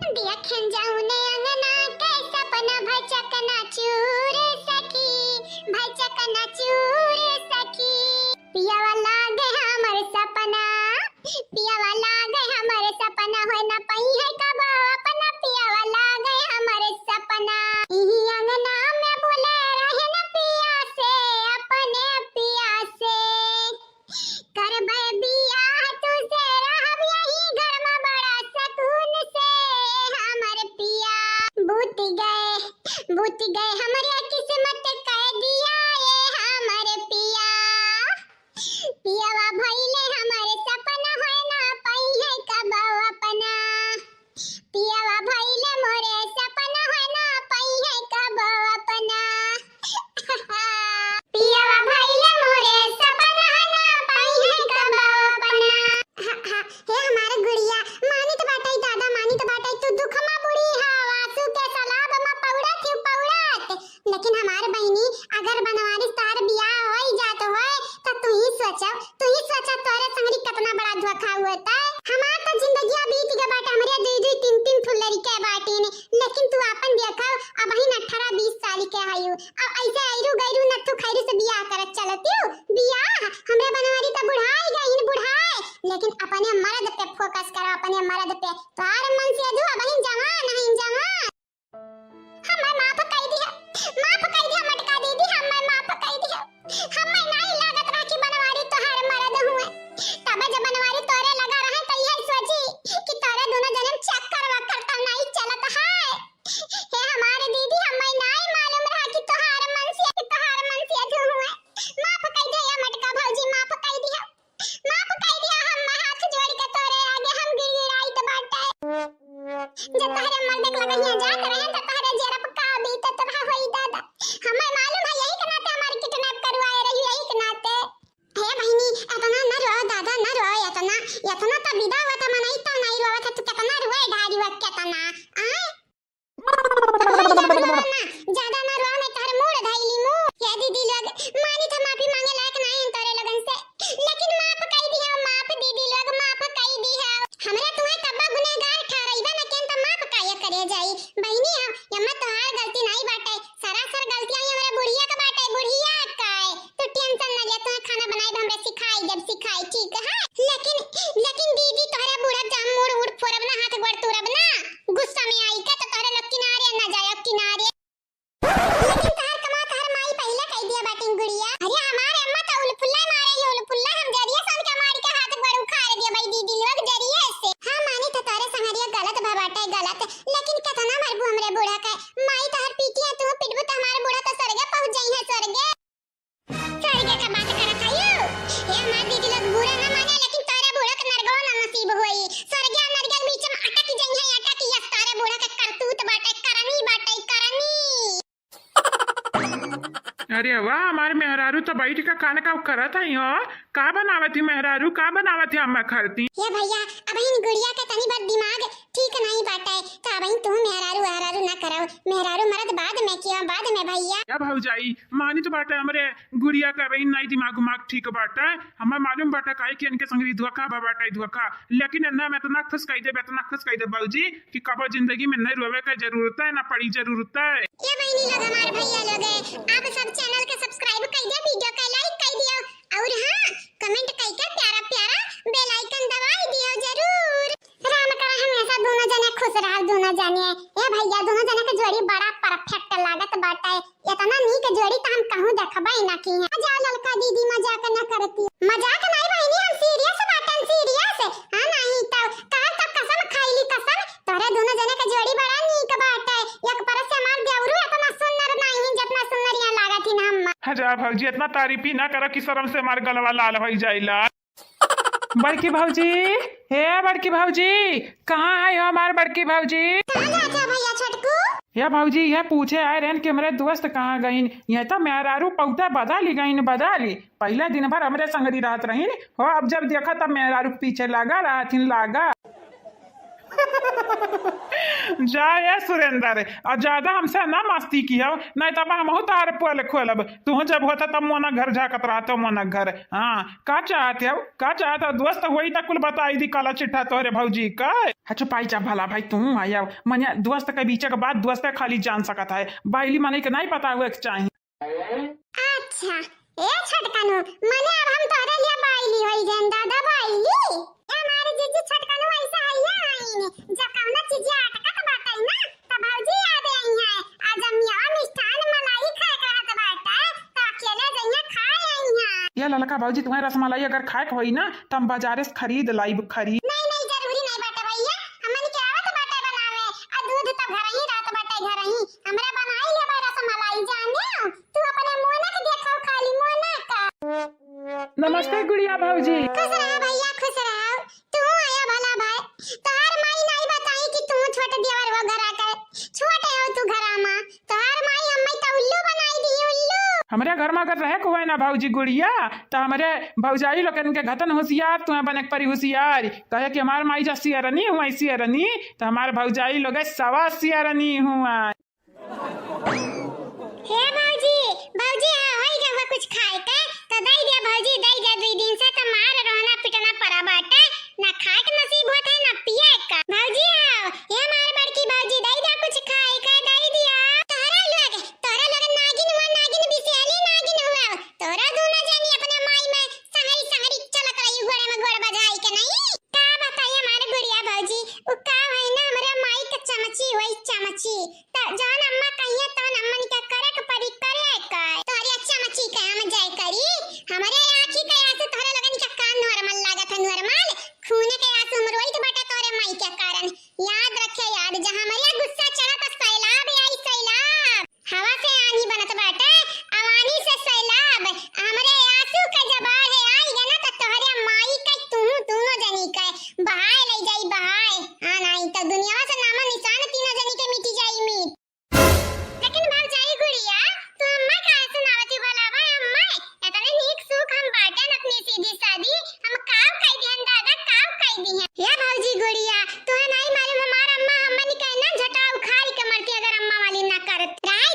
देखन जाऊं ने अंगना के सपना भचक नाचूर सखी भचक नाचूर सखी पिया वाला गे हमर सपना पिया वाला गे हमर सपना होय ना पई है कब अपना पिया वाला गे हमर सपना इही अंगना में बोले रहे न पिया से अपने पिया से करबे बिया तुझे रहब यही घर में बड़ा सुकून से हमर पिया बूत गए हमरे किस्मत कह दिया ये हमर पिया पियावा भइले हमर सपना होय ना पई है कब अपना पियावा भइले मोरे सपना होय ना पई है कब अपना पियावा भइले मोरे सपना होय ना पई है कब अपना हे हमार गुड़िया मानी तो बाटई दादा मानी तो बाटई तू दुख में बुढ़ी वासु के सलाब में पौड़त लेकिन हमार बहनी अगर बनवारी तार बियाह होई जात होय त तू ही सोच तोरे संगरी कितना बड़ा धोखा हुआता है हमार तो जिंदगी बीत गया बाटे हमरे दुई दुई तीन तीन फुलरी के बाटे ने लेकिन तू अपन देखा अब ही 18 20 साल के आयु अब ऐसे आयरु गैरु न तू खैरु से बियाह करत चलती हो बियाह हमरे बनवारी त बुढ़ाई गईन बुढ़ाई लेकिन अपने मर्द पे फोकस करो अपने मर्द पे तोर मन से अधू अब ही जवान नहीं जवान हमें माफ कर दिया मटका दीदी हमें माफ कर दिया हमें नहीं लागत राखी बनवारी तोहार मर्द हुए तब जब बनवारी तोरे लगा रहे त यही सोची कि तोरे दोनों जन्म चेक करवा करता नहीं चलत है हे हमारे दीदी हमें नहीं मालूम रहा कि तोहार मन से अधू हुए माफ कर दिया मटका भौजी माफ कर दिया हम हाथ जोड़ के तोरे आगे हम गिड़गिड़ाई त बाटे जब तोहरे मर्द के लगा यहां जात रहे त तोहरे जेरा पक्का बीत तब होई दादा हमें मालूम है यही के नाते हमारे किडनैप करवाए रही यही के नाते हे बहनी इतना न रो दादा न रो इतना तो विदा हुआ था मनाई तो नहीं रोवा था तू कितना रोए ढारी हुआ कितना ज्यादा न रो मैं तार मूड धइली मु ये दीदी लोग मानी तो माफी मांगे लायक नहीं तोरे लगन से लेकिन माफ कई दी है माफ दीदी लोग माफ कई दी है हमरा तुम्हें कब्बा गुनहगार ठहराइबा न केन तो माफ काया करे जाई बहनी यम्मा तोहार गलती नहीं बाटे सरासर गलतियां हमरा बुढ़िया का बाटे बुढ़िया काय तो टेंशन न ले तोहे खाना बनाई हमरा सिखाई ठीक है लेकिन दीदी तोहरे बूढ़ा जाम मुड़ उड़ फोरब ना हाथ गोड़ तुरब ना गुस्सा में आई के तो तोहरे लोग किनारे न जाय किनारे लेकिन तोहर कमा तोहर माई पहले कह दिया बाटिंग गुड़िया अरे हमारे अम्मा तो उलफुल्ला मारे ही उलफुल्ला हम जरिया सन के मार के हाथ गोड़ उखाड़ दिया भाई दीदी लोग जरिया से हां मानी तो तोरे संगरिया गलत बाटे गलत लेकिन कितना मरबू हमरे बूढ़ा का माई तोहर पीटिया तू पिटबू तो हमार बूढ़ा तो स्वर्ग पहुंच जाई है स्वर्ग का बात करत आयो हे हमार दीदी लोग बुरा ना माने लेकिन तारे बूढ़ा के नरगवा ना नसीब होई स्वर्ग और नरक के बीच में अटक जाई है अटक या तारे बूढ़ा के करतूत बाटे करनी अरे वाह हमारे मेहरारू तो बैठ के खाने का करत है हो का बनावती मेहरारू का बनावती अम्मा खरती ये भैया अब इन गुड़िया के तनी बार दिमाग ठीक नहीं बाटे तो अब इन तू मेहरारू ना कराओ मेहरारू मरद बाद में किया बाद में भैया क्या भौजाई मानी तो बाटे हमरे गुड़िया का बहन नहीं दिमाग ठीक बाटे हमें मालूम बाटे काहे कि इनके संग धोखा बाटे धोखा लेकिन ना मैं इतना खुश कह दे बाबूजी कि कब जिंदगी में नहीं रोवे का जरूरत है ना पड़ी जरूरत है ये बहनी लोग हमारे भैया लोग आप सब चैनल के सब्सक्राइब कर दिया वीडियो का लाइक कर दिया और हां कमेंट करके प्यारा बेल आइकन दबाई दियो जरूर राम करे हमेशा दोनों जने खुश रह दोनों जने ए भैया दोनों जने के जोड़ी बड़ा परफेक्ट लागत बाटे इतना नीक जोड़ी तो हम कहूं देखबा ना की है जाओ ललका दीदी मजाक न करती मजाक नहीं बहनी हम सीरियस बाटन सीरियस हां नहीं तो कसम खाइली कसम तोरे दोनों जने के जोड़ी बड़ा नीक बाटे एक पर से मार देवरू इतना सुंदर नहीं जितना सुंदर यहां लागत ही ना हम हजार भौजी इतना तारीफ ही ना करो कि शर्म से मार गलवा लाल हो जाइला बड़की भौजी हे बड़की भौजी कहाँ है हो हमार बड़की भौजी भैया छोटकू या भौजी यह पूछे आए रहन कि हमारे दोस्त कहाँ गईन यह तो मेहरारू पौधा बदली पहले दिन भर हमरे संगरी रात रहीन हो अब जब देखा तब मेहरारू पीछे लागा राथिन लागा जा ये सुरेंद्र, और ज्यादा हमसे ना मस्ती की हो, नहीं तब हम तार पोल खोलब। तू जब होता तब मोना घर झाकत रहते मोना घर। हाँ का चाहते हो, का चाहते हो? दोस्त वही तक कुल बताई दी काला चिट्ठा तोहरे भौजी का। अच्छा पाई जा भला भाई तू आया मने दोस्त के बीच के बात दोस्त खाली जान सकता है, बाइली मने के नहीं पता हुए चाहिए। अच्छा ए छटकनु मने अब हम तोरे लिए बाइली होई जन दादा बाइली। ए हमारे जीजी छटकनु ऐसा आइया आईने जब कौना चीज अटकत बाटई ना तब भौजी याद आई है। आज हम यहाँ मिष्ठान मलाई खाए कहत बाटा तो अकेले जइया खाए आई है। ये ललका भौजी तुम्हारे रसमलाई अगर खाए के होई ना तो हम बाजारे से खरीद लाइब खरीद। नहीं नहीं जरूरी नहीं बाटा भैया, हमन के आवत बाटा बनावे आ दूध तो घर ही रात बाटा घर ही हमरा बनाई ले रसमलाई जाने। तू अपने मोना के देखो खाली मोना का। नमस्ते गुड़िया भौजी। खुश रहो भैया खुश रहो। तू आया भला भाई, तोहार माई नहीं बताई कि तू छोटे देवर हो घर आकर। छोटे हो तू घरा मां, तोहार माई हम्मई तो उल्लू बनाई दी उल्लू। हमारे घर में अगर रहे को है ना भौजी गुड़िया तो हमारे भौजाई लोग के घतन होशियार तुम्हें बने परी होशियार कहे कि हमारे माई जा सियरनी हुआ सियरनी तो हमारे भौजाई लोग सवा सियरनी हुआ। हे भौजी भौजी होई गवा कुछ खाए के तो दई दे भौजी दई दे 2 दिन से तो मार रोना पिटना पड़ा बाटे ना खाए के नसीब होता है ना पिए का। भौजी आओ ये मार बड़की भौजी दई दे कुछ खाए के दई दिया। तोरा लोग नागिन हुआ नागिन बिसेली नागिन हुआ तोरा दोनों जानी अपने माई में सहरी सहरी चलत रही घोड़े में घोड़ बजाई के नहीं का बताइए हमारे गुड़िया भौजी उ का है ना हमारे माई का चमची वही चमची तो जान अम्मा कहिए तो अम्मा का करे के परी करे का तोरी चमची के हम जाय करी हमारे आंखी के आंसू तोरे लगन का कान नॉर्मल लागत है नॉर्मल खून के आंसू मरोइत बाटे तोरे माई के कारण। याद रखे याद जहां हमारे गुस्सा चढ़ा तो सैलाब आई सैलाब हवा से आनी बनत बाटे अवानी से सैलाब हमारे आंसू का जबार है आई गना तो तोरे माई का तू दोनों जनी का बहाए ले जाई बहाए। हां नहीं तो दुनिया से नाम निशान तीनों जनी के मिटी जाई मीट। लेकिन भाग जाई गुड़िया तू अम्मा का सुनावती भला भाई अम्मा इतने नीक सुख हम बाटन अपनी सीधी सादी हम काव कह दिहन दादा काव कह दिहन। हे भौजी गुड़िया तू नहीं मालूम हमार अम्मा हमनी कहना झटा उखाड़ के मरती अगर अम्मा वाली ना करत राय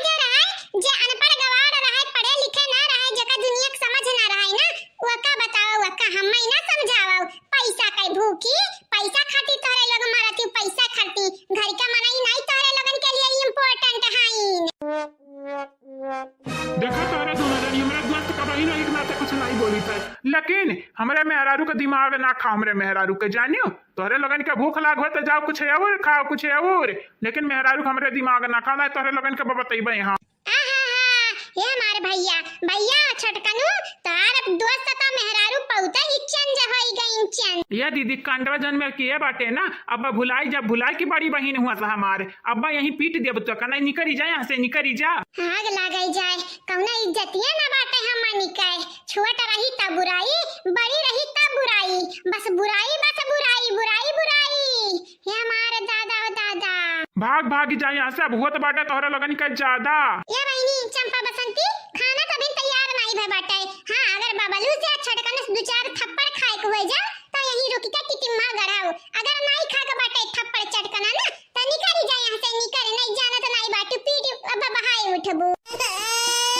जे अनपढ़ गवार रहे पढ़े लिखे ना रहे जका दुनिया के समझ ना रहे ना वका बताओ वका हम्मा ना समझाओ पैसा कई भूखी पैसा खाती तोरे लोग मारती पैसा खाती घर का मनाई नहीं तोरे लोगन के लिए इम्पोर्टेंट है। देखो तोरे दोनों जनी हमरा दोस्त का बहिन एक ना कुछ नहीं बोली था लेकिन हमरे मेहरारू का दिमाग ना खा हमरे मेहरारू के जानियो तोरे लोगन के भूख लाग हो तो जाओ कुछ और खाओ कुछ और लेकिन मेहरारू हमरे दिमाग ना खा तोरे लोगन के बतइबे। हां ये हमारे भैया भैया छटकनु तार दोस्त का मेहरारू पौता इचन जहई गई इचन। ये दीदी कांडवा जन्म में किए बाटे ना अब भुलाई जब भुलाई की बड़ी बहन हुआ था हमारे अब्बा यहीं पीट देब तो कना निकरी जाए यहाँ से निकरी जा। आग लागई जाए कौना इज्जतिया ना बाटे हम निकाय छोट रही तब बुराई बड़ी रही तब बुराई बस बुराई बुराई बुराई बुराई। ये हमारे दादा ओ दादा भाग भाग जाए यहाँ से अब हुआ तो बाटे तोहरा लगन का ज्यादा। ये बहनी चंपा बसंती खाना कभी तैयार नहीं भय बाटे। हां अगर बबलू से छटकन 2-4 थप्पड़ खाए के हो जा तो यही रुक के टिटिम्मा गड़ाओ अगर नहीं खा के बाटे थप्पड़ चटकना ना तो निकल जाए यहाँ से निकल नहीं जाना तो नहीं बाटे पीट अब बहाए उठबू।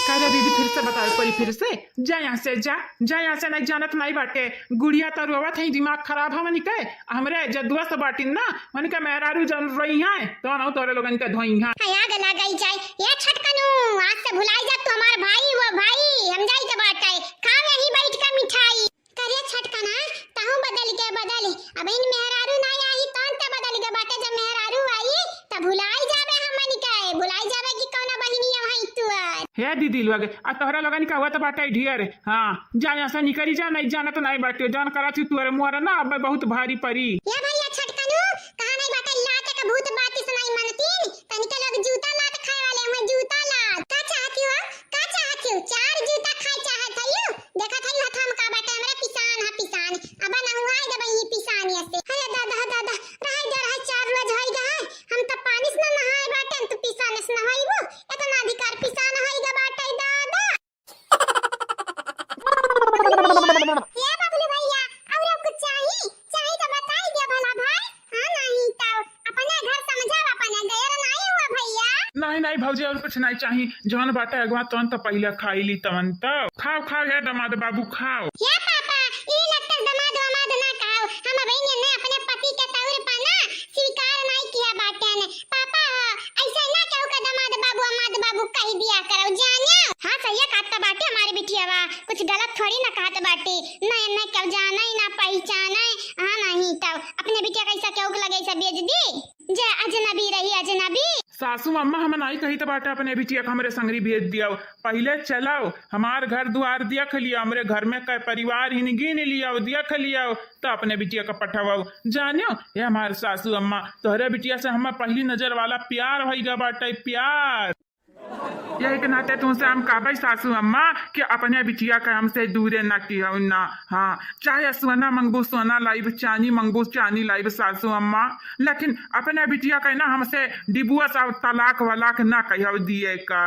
कह दीदी फिर से बताओ परी फिर से जा यहाँ से जा यहाँ से नहीं जानत नहीं बाटे गुड़िया तो रोवत है दिमाग खराब है मनी के हमरे जदुआ से बाटिन ना मन के मेहरारू जन रही है तो ना तोरे लोगन के धोई है। हां गला गई जाए ये छटकनु आज से भुलाई जा तो हमार भाई वो भाई हम जाई के बाटे खाओ यहीं बैठ के मिठाई करे छटकना ताहू बदल अब इन मेहरारू नहीं आई तो बदल के बाटे जब मेहरारू आई तब भुलाई जाबे हमनी के भुलाई जाबे कि कौन बहिनिया है तू हे दीदी लोग आ तोहरा लोगन का हुआ तो बाटे ढेर। हां जा यहाँ से निकली जा नहीं जाना तो नहीं बाटे जान करा थी तोरे मोर ना अब बहुत भारी परी। ये भैया छटकनु कहां नहीं बाटे लात का भूत बात सुनाई मनतीन तनिक लोग जूता लात खाए वाले हम जूता लात का चाहती हो 4 जूता खाए चाहत हयो देखा थई हथम का बाटे हमरा पिसान अब ना हुआ है दबई पिसान ऐसे हे दादा रह जा रह 4 रोज होई गा हम तो पानी से नहाए बाटे तू पिसान से नहाईबो इतना अधिकार पिसान होई गा बाटे दादा। ये बबलू भैया और कुछ चाहिए तो बताई दे नहीं नहीं भौजी और कुछ नहीं चाहिए जौन बाटे अगवा तौन तो पहले खाई ली तवन तो खाओ खाओ हे दामाद बाबू खाओ। या पापा ये लगता दमाद वमाद ना खाओ, हम बहन ने अपने पति के तौर पर ना स्वीकार नहीं किया बाटे ने पापा। ऐसा ना कहो का दमाद बाबू अमाद बाबू कह दिया करो जानियो। हां सही कहता बाटे हमारी बिटियावा, कुछ गलत थोड़ी ना कहत बाटे। नहीं नहीं कब जाना ही ना पहचाना है। हां नहीं तो अपने बिटिया कैसा क्यों लगे सब बेच दी जे अजनबी रही अजनबी। सासू अम्मा हम नहीं कही तो बाटे अपने बिटिया को हमारे संगरी भेज दिया। पहले चलाओ हमार घर द्वार दिया खलिया, हमारे घर में कई परिवार ही गिन लिया दिया खलिया तो अपने बिटिया का पठवाओ जानियो। ये हमारे सासू अम्मा तोहरे बिटिया से हमें पहली नजर वाला प्यार भइगा बाटे प्यार। यही के नाते तुमसे हम कहबे सासू अम्मा कि अपने बिटिया का हमसे दूरे ना किया ना। हाँ चाहे सोना मंगबू सोना लाइब चांदी मंगबू चांदी लाइब सासू अम्मा, लेकिन अपने बिटिया का ना हमसे डिबुआ सा तलाक वलाक ना कह दिए का।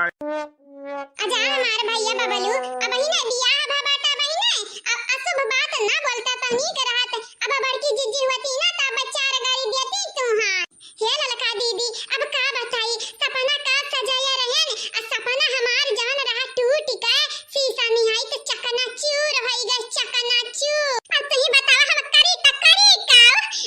अजा हमार भैया बबलू अब ही ना बियाह भा बाटा बहिने अब अशुभ बात ना बोलता तो नीक रहत। अब बड़की जीजी होती ना तो बच्चा रे गाड़ी देती तू। हां हे ललका दीदी अब का बताई सपना का सजाया रहे ने आ सपना हमार जान रहा टूट के शीशा निहाई तो चकना चूर होई गई चकना चूर। अब तू ही बतावा हम करी का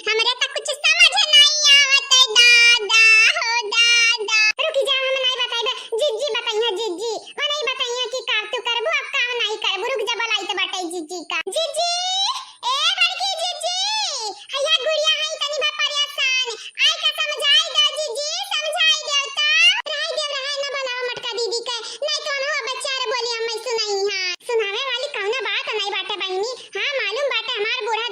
हमरे तो कुछ समझ नहीं आवत दादा हो दादा। रुक जा हम नहीं बताइबे जीजी बताइए जीजी वो नहीं बताइए कि का तू करबो अब का नहीं करबो। रुक जा बोलाई तो बताई जीजी का। जीजी ए बड़की जीजी हैया गुड़िया है तनी बा परेशान आई का समझाई दो जीजी समझाई दो तो राई दे रहा ना बनावा मटका दीदी के नहीं तो ना बच्चा रे बोली हम सुनाई। हां सुनावे वाली कौना बात नहीं बाटे बहिनी। हां मालूम बाटे हमार बूढ़ा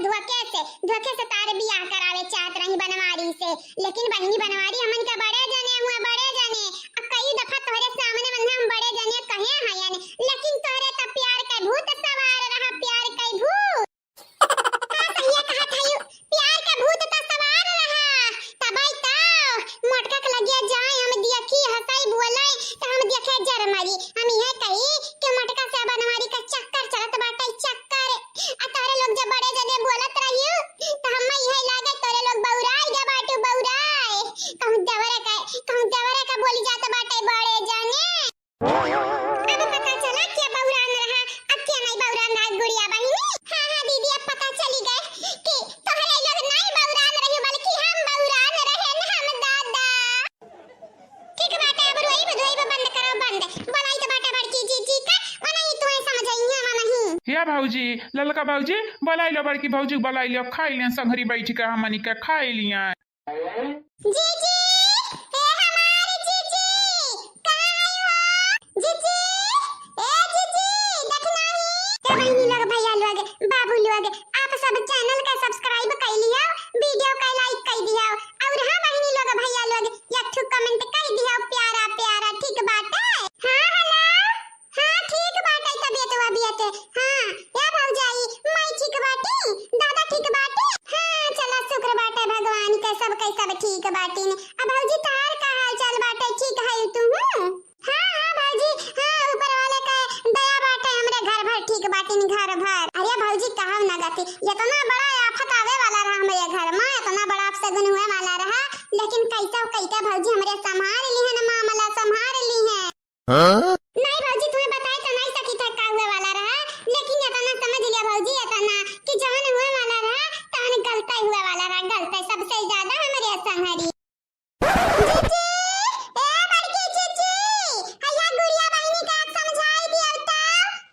धोखे से तार बियाह करावे चाहत रही बनवारी से, लेकिन बहिनी बनवारी हमन के बड़े जने हुए बड़े जने अब कई दफा तोहरे सामने मन हम बड़े जने कहे हयन, लेकिन तोहरे त प्यार के भूत सवार रहा प्यार के भूत। हां सही कहत हयू प्यार के भूत त सवार रहा तबई तो मोटका के लगिया जाए हम देखी हंसाई बोले तो हम देखे जर मरी। हम यह कही कि मोटका से बनवारी का चक्कर चलत बाटे चक्कर आ तोरे लोग जब बड़े जने बोलत रहियो तो हम यह लागे तोरे लोग बौराई गे बाटू बौराई कहूं देवरे का बोली जात बाटे बड़े जने। अब पता चला क्या बौरान रहा अब क्या नहीं बौरान रहा गुड़िया बहिनी। हां हां दीदी अब पता चली गए कि तोहरे लोग नहीं बौरान रहियो बल्कि हम बौरान रहे न हम दादा। ठीक बाटे अब रोई बंद करो बंद बोलाई तो बाटे बड़की जीजी का वो नहीं तू समझाई है नहीं। हे भौजी ललका भौजी बोलाई लो बड़की भौजी बोलाई लो खाई लिया संगरी बैठ के हमनी के खाई लिया। जीजी ए हमारी जीजी कहां है हो जीजी ए जीजी देखना ही ए बहिनी लोग भैया लोग बाबू लोग आप सब चैनल का सब्सक्राइब कर लियो वीडियो का लाइक कर दियो और हां बहिनी लोग भैया लोग एक ठो कमेंट कर दियो प्यारा प्यारा ठीक बात है। हां हेलो हां ठीक बात है तबीयत वबियत हां या भौजाई मैं ठीक बाटी दादा ठीक बाटी। हां चला शुक्र बाटे भगवान के सब ठीक बाटी ने। अब भौजी तार का हाल चाल बाटे ठीक है तू? हां हां भौजी हां ऊपर वाले का दया बाटे हमरे घर भर ठीक बाटी ने घर भर। अरे भौजी कहव ना गति इतना बड़ा आफत आवे वाला रहा हमरे घर में इतना बड़ा अपशगुन हुए वाला रहा लेकिन कैसा भौजी हमरे संभाल ली है ना मामला संभाल ली है। हां नहीं भौजी तुम्हें बताए तो नहीं सकी था का हुए वाला रहा लेकिन इतना समझ लिया भौजी इतना कि जहां हुए वाला रहा तहां गलता हुए वाला रहा गलता सबसे ज्यादा हमारे संहरी। जीजी ए बड़की जीजी हैया गुड़िया बहिनी का समझाई दिया तो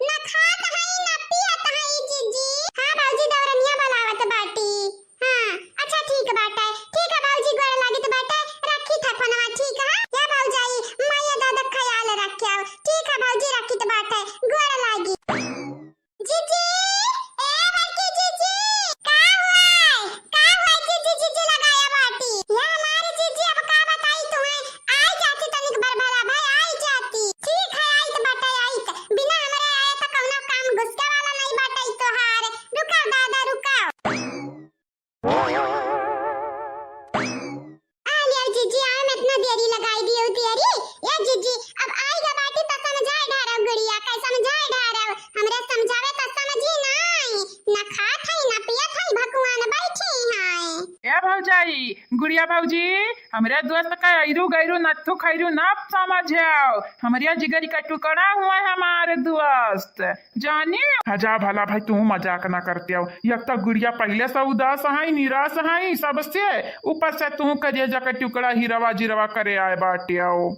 ना खात है ना पियत है जीजी। हां भौजी दौरनिया बनावत बाटी। हां अच्छा ठीक बात है भौजी गोड़ लागित बाटे रखी था फोनवा ठीक है या भौजाई माया दादा ख्याल रखियो। गुड़िया भौजी हमारे दोस्त का ऐरू गैरू नत्थु खैरू न समझाओ, हमारे जिगरी का टुकड़ा हुआ है हमारे दोस्त जानी। हजा भला भाई तू मजाक ना करते हो, एक तो गुड़िया पहले से उदास है निराश है सबसे, ऊपर से तू करिए का टुकड़ा हीरवा जिरवा करे आए बाटे आओ।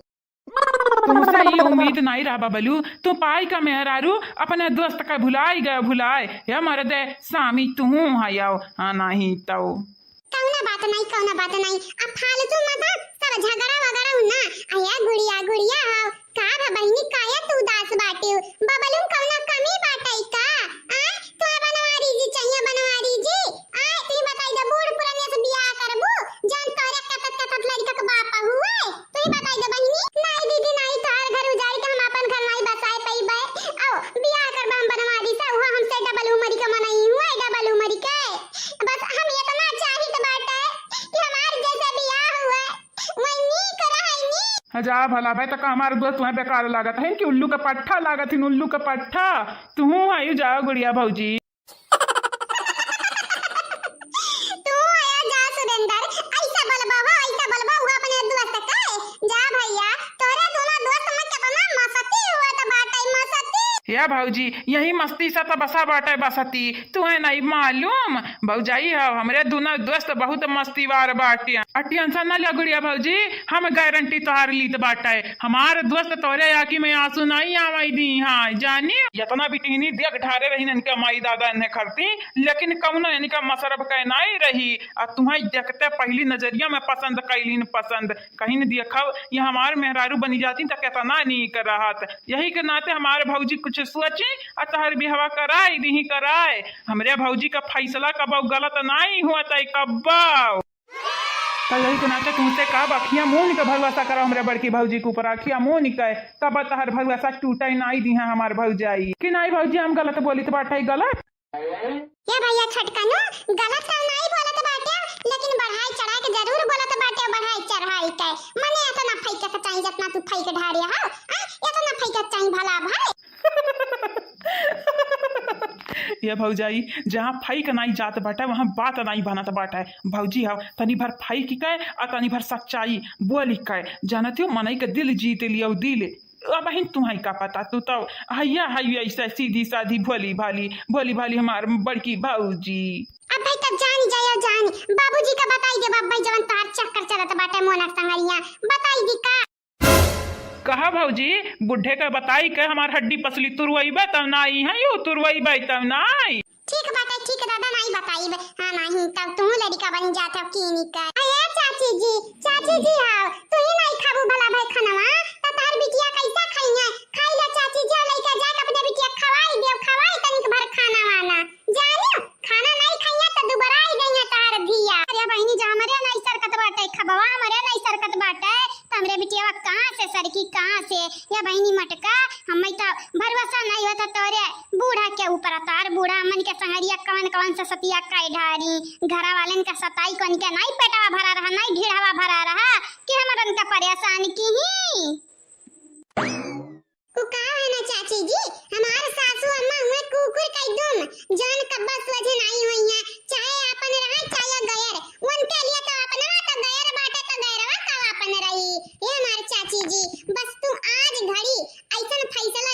तुमसे ये उम्मीद नहीं रहा बबलू, तू पाई का मेहरारू अपने दोस्त का भुलाई गए भुलाए या मर्दे सामी तू हायाओ हाँ नहीं तो कौना बात नहीं अब फालतू मत सब झगड़ा वगड़ा हुना। आया गुड़िया गुड़िया हाव का भा बहिनी काया तू उदास बाटे बबलू कौना कमी बाटई का आ तू बनवारी जी चाहिए बनवारी जी आ तू बताई दे बूढ़ पुराने से बियाह करबू जान तोरे कतत लड़का का बाप हुए तू बताई दे बहिनी। नहीं दीदी नहीं तोहर घर उजाड़ के हम अपन घर नहीं बसाए पई बे आओ बियाह करबा हम बनवारी से हुआ हमसे डबल उमरी का मनई हुआ डबल उमरी के बस हम इतना चाहिए बाटे कि हमार जैसे बियाह हुआ वही करा है नी। हजा भला भाई तक हमारे दोस्त तुम्हें बेकार लागत है कि उल्लू का पट्ठा लागत है उल्लू का पट्ठा तू आयु जाओ गुड़िया भौजी। तू आया जा सुरेंद्र ऐसा बलबा हुआ अपने दोस्त का जा भैया तोरे दोनों दोस्त में कितना मस्ती हुआ तो बाटे मस्ती। या भौजी यही मस्ती से तो बसा बाटे बसती तुम्हें नहीं मालूम भौजाई है हमारे दोनों दोस्त बहुत मस्तीवार बाटे टेंशन न ले गुड़िया भौजी हम गारंटी तोहार लीत बाटे हमारे दोस्त तोरे आकी में आंसू नहीं आवाई दी हाँ जानी इतना बिटिनी देख ढारे रही इनके माई दादा इन्हें करती लेकिन कौन इनका मसरब कह नहीं रही और तुम्हें देखते पहली नजरिया में पसंद कैलीन पसंद कहीं न देखो ये हमारे मेहरारू बनी जाती तो कितना नहीं कर रहा था यही के नाते हमारे भौजी कुछ सोची और तहर बिहवा कराई दी कराए हमरे भौजी का फैसला कब गलत नहीं हुआ तय कब तो यही के नाते तुमसे कब अखियां मुंह निकल भरवासा करो हमारे बड़की भौजी के ऊपर अखियां मुंह निकल तब तहर भरवासा टूटा नहीं दी है हमारे भौजाई कि नहीं भौजी हम गलत बोली तो बाटे गलत या भैया छटकनो गलत तो नहीं बोलत बाटे लेकिन बढ़ाई चढ़ा के जरूर बोलत बाटे बढ़ाई चढ़ाई के मने इतना फैके के चाहिए जितना तू फैके ढारिया हो इतना फैके चाहिए भला भाई। ये भौजाई जहाँ फाई का नहीं जात बाटा वहाँ बात नहीं बनत बाटा भौजी हाव तनी भर फाई की कहे और तनी भर सच्चाई बोली कहे जानते हो मनई के दिल जीत लियो दिल अब बहन तुम्हारी का पता तू तो हैया हैया ऐसा सीधी साधी भोली भाली हमार बड़की भौजी। अब भाई तब जानी बाबूजी का बताई दे बाप भाई जवन तार चक्कर चलत बाटे मोनक संगरिया बताई दी का कहा भौजी बुढ़े का बताई के हमार हड्डी पसली तुरवईबे तब नहीं है यू तुरवईबे तब नहीं ठीक बात है ठीक दादा नहीं बताई हां नहीं तब तू लड़का बन जात की नहीं का अरे चाची जी हां तू ही नहीं खाबू भला भाई खानवा त तार बिटिया कैसा खाइए खाई ले चाची जी लइका जा अपने बिटिया खवाई तनिक भर खाना वाला जानियो खाना नहीं खाइए त दोबारा आई गई है तार धिया अरे बहिनी जा हमरे नहीं सरकत बाटे खबवा हमरे नहीं सरकत बाटे हमरे बिटिया कहां से सरकी कहां से या बहिनी मटका हमें तो भरोसा नहीं होता तोरे बूढ़ा के ऊपर तार बूढ़ा मन के संगरिया कौन से सतिया काई ढारी घरा वालन का सताई कौन के नहीं पेटवा भरा रहा नहीं ढीढ़वा भरा रहा कि हमरन का परेशान की ही को का है ना चाची जी हमार सासू अम्मा हुए कुकुर कई दुम जान कब्बा सोझे नहीं हुई है चाहे अपन रहा चाहे गैर उनके लिए तो अपना तो गैर बाटे तो गैरवा का अपन रही ये हमार चाची जी बस तू आज घड़ी ऐसन फैसला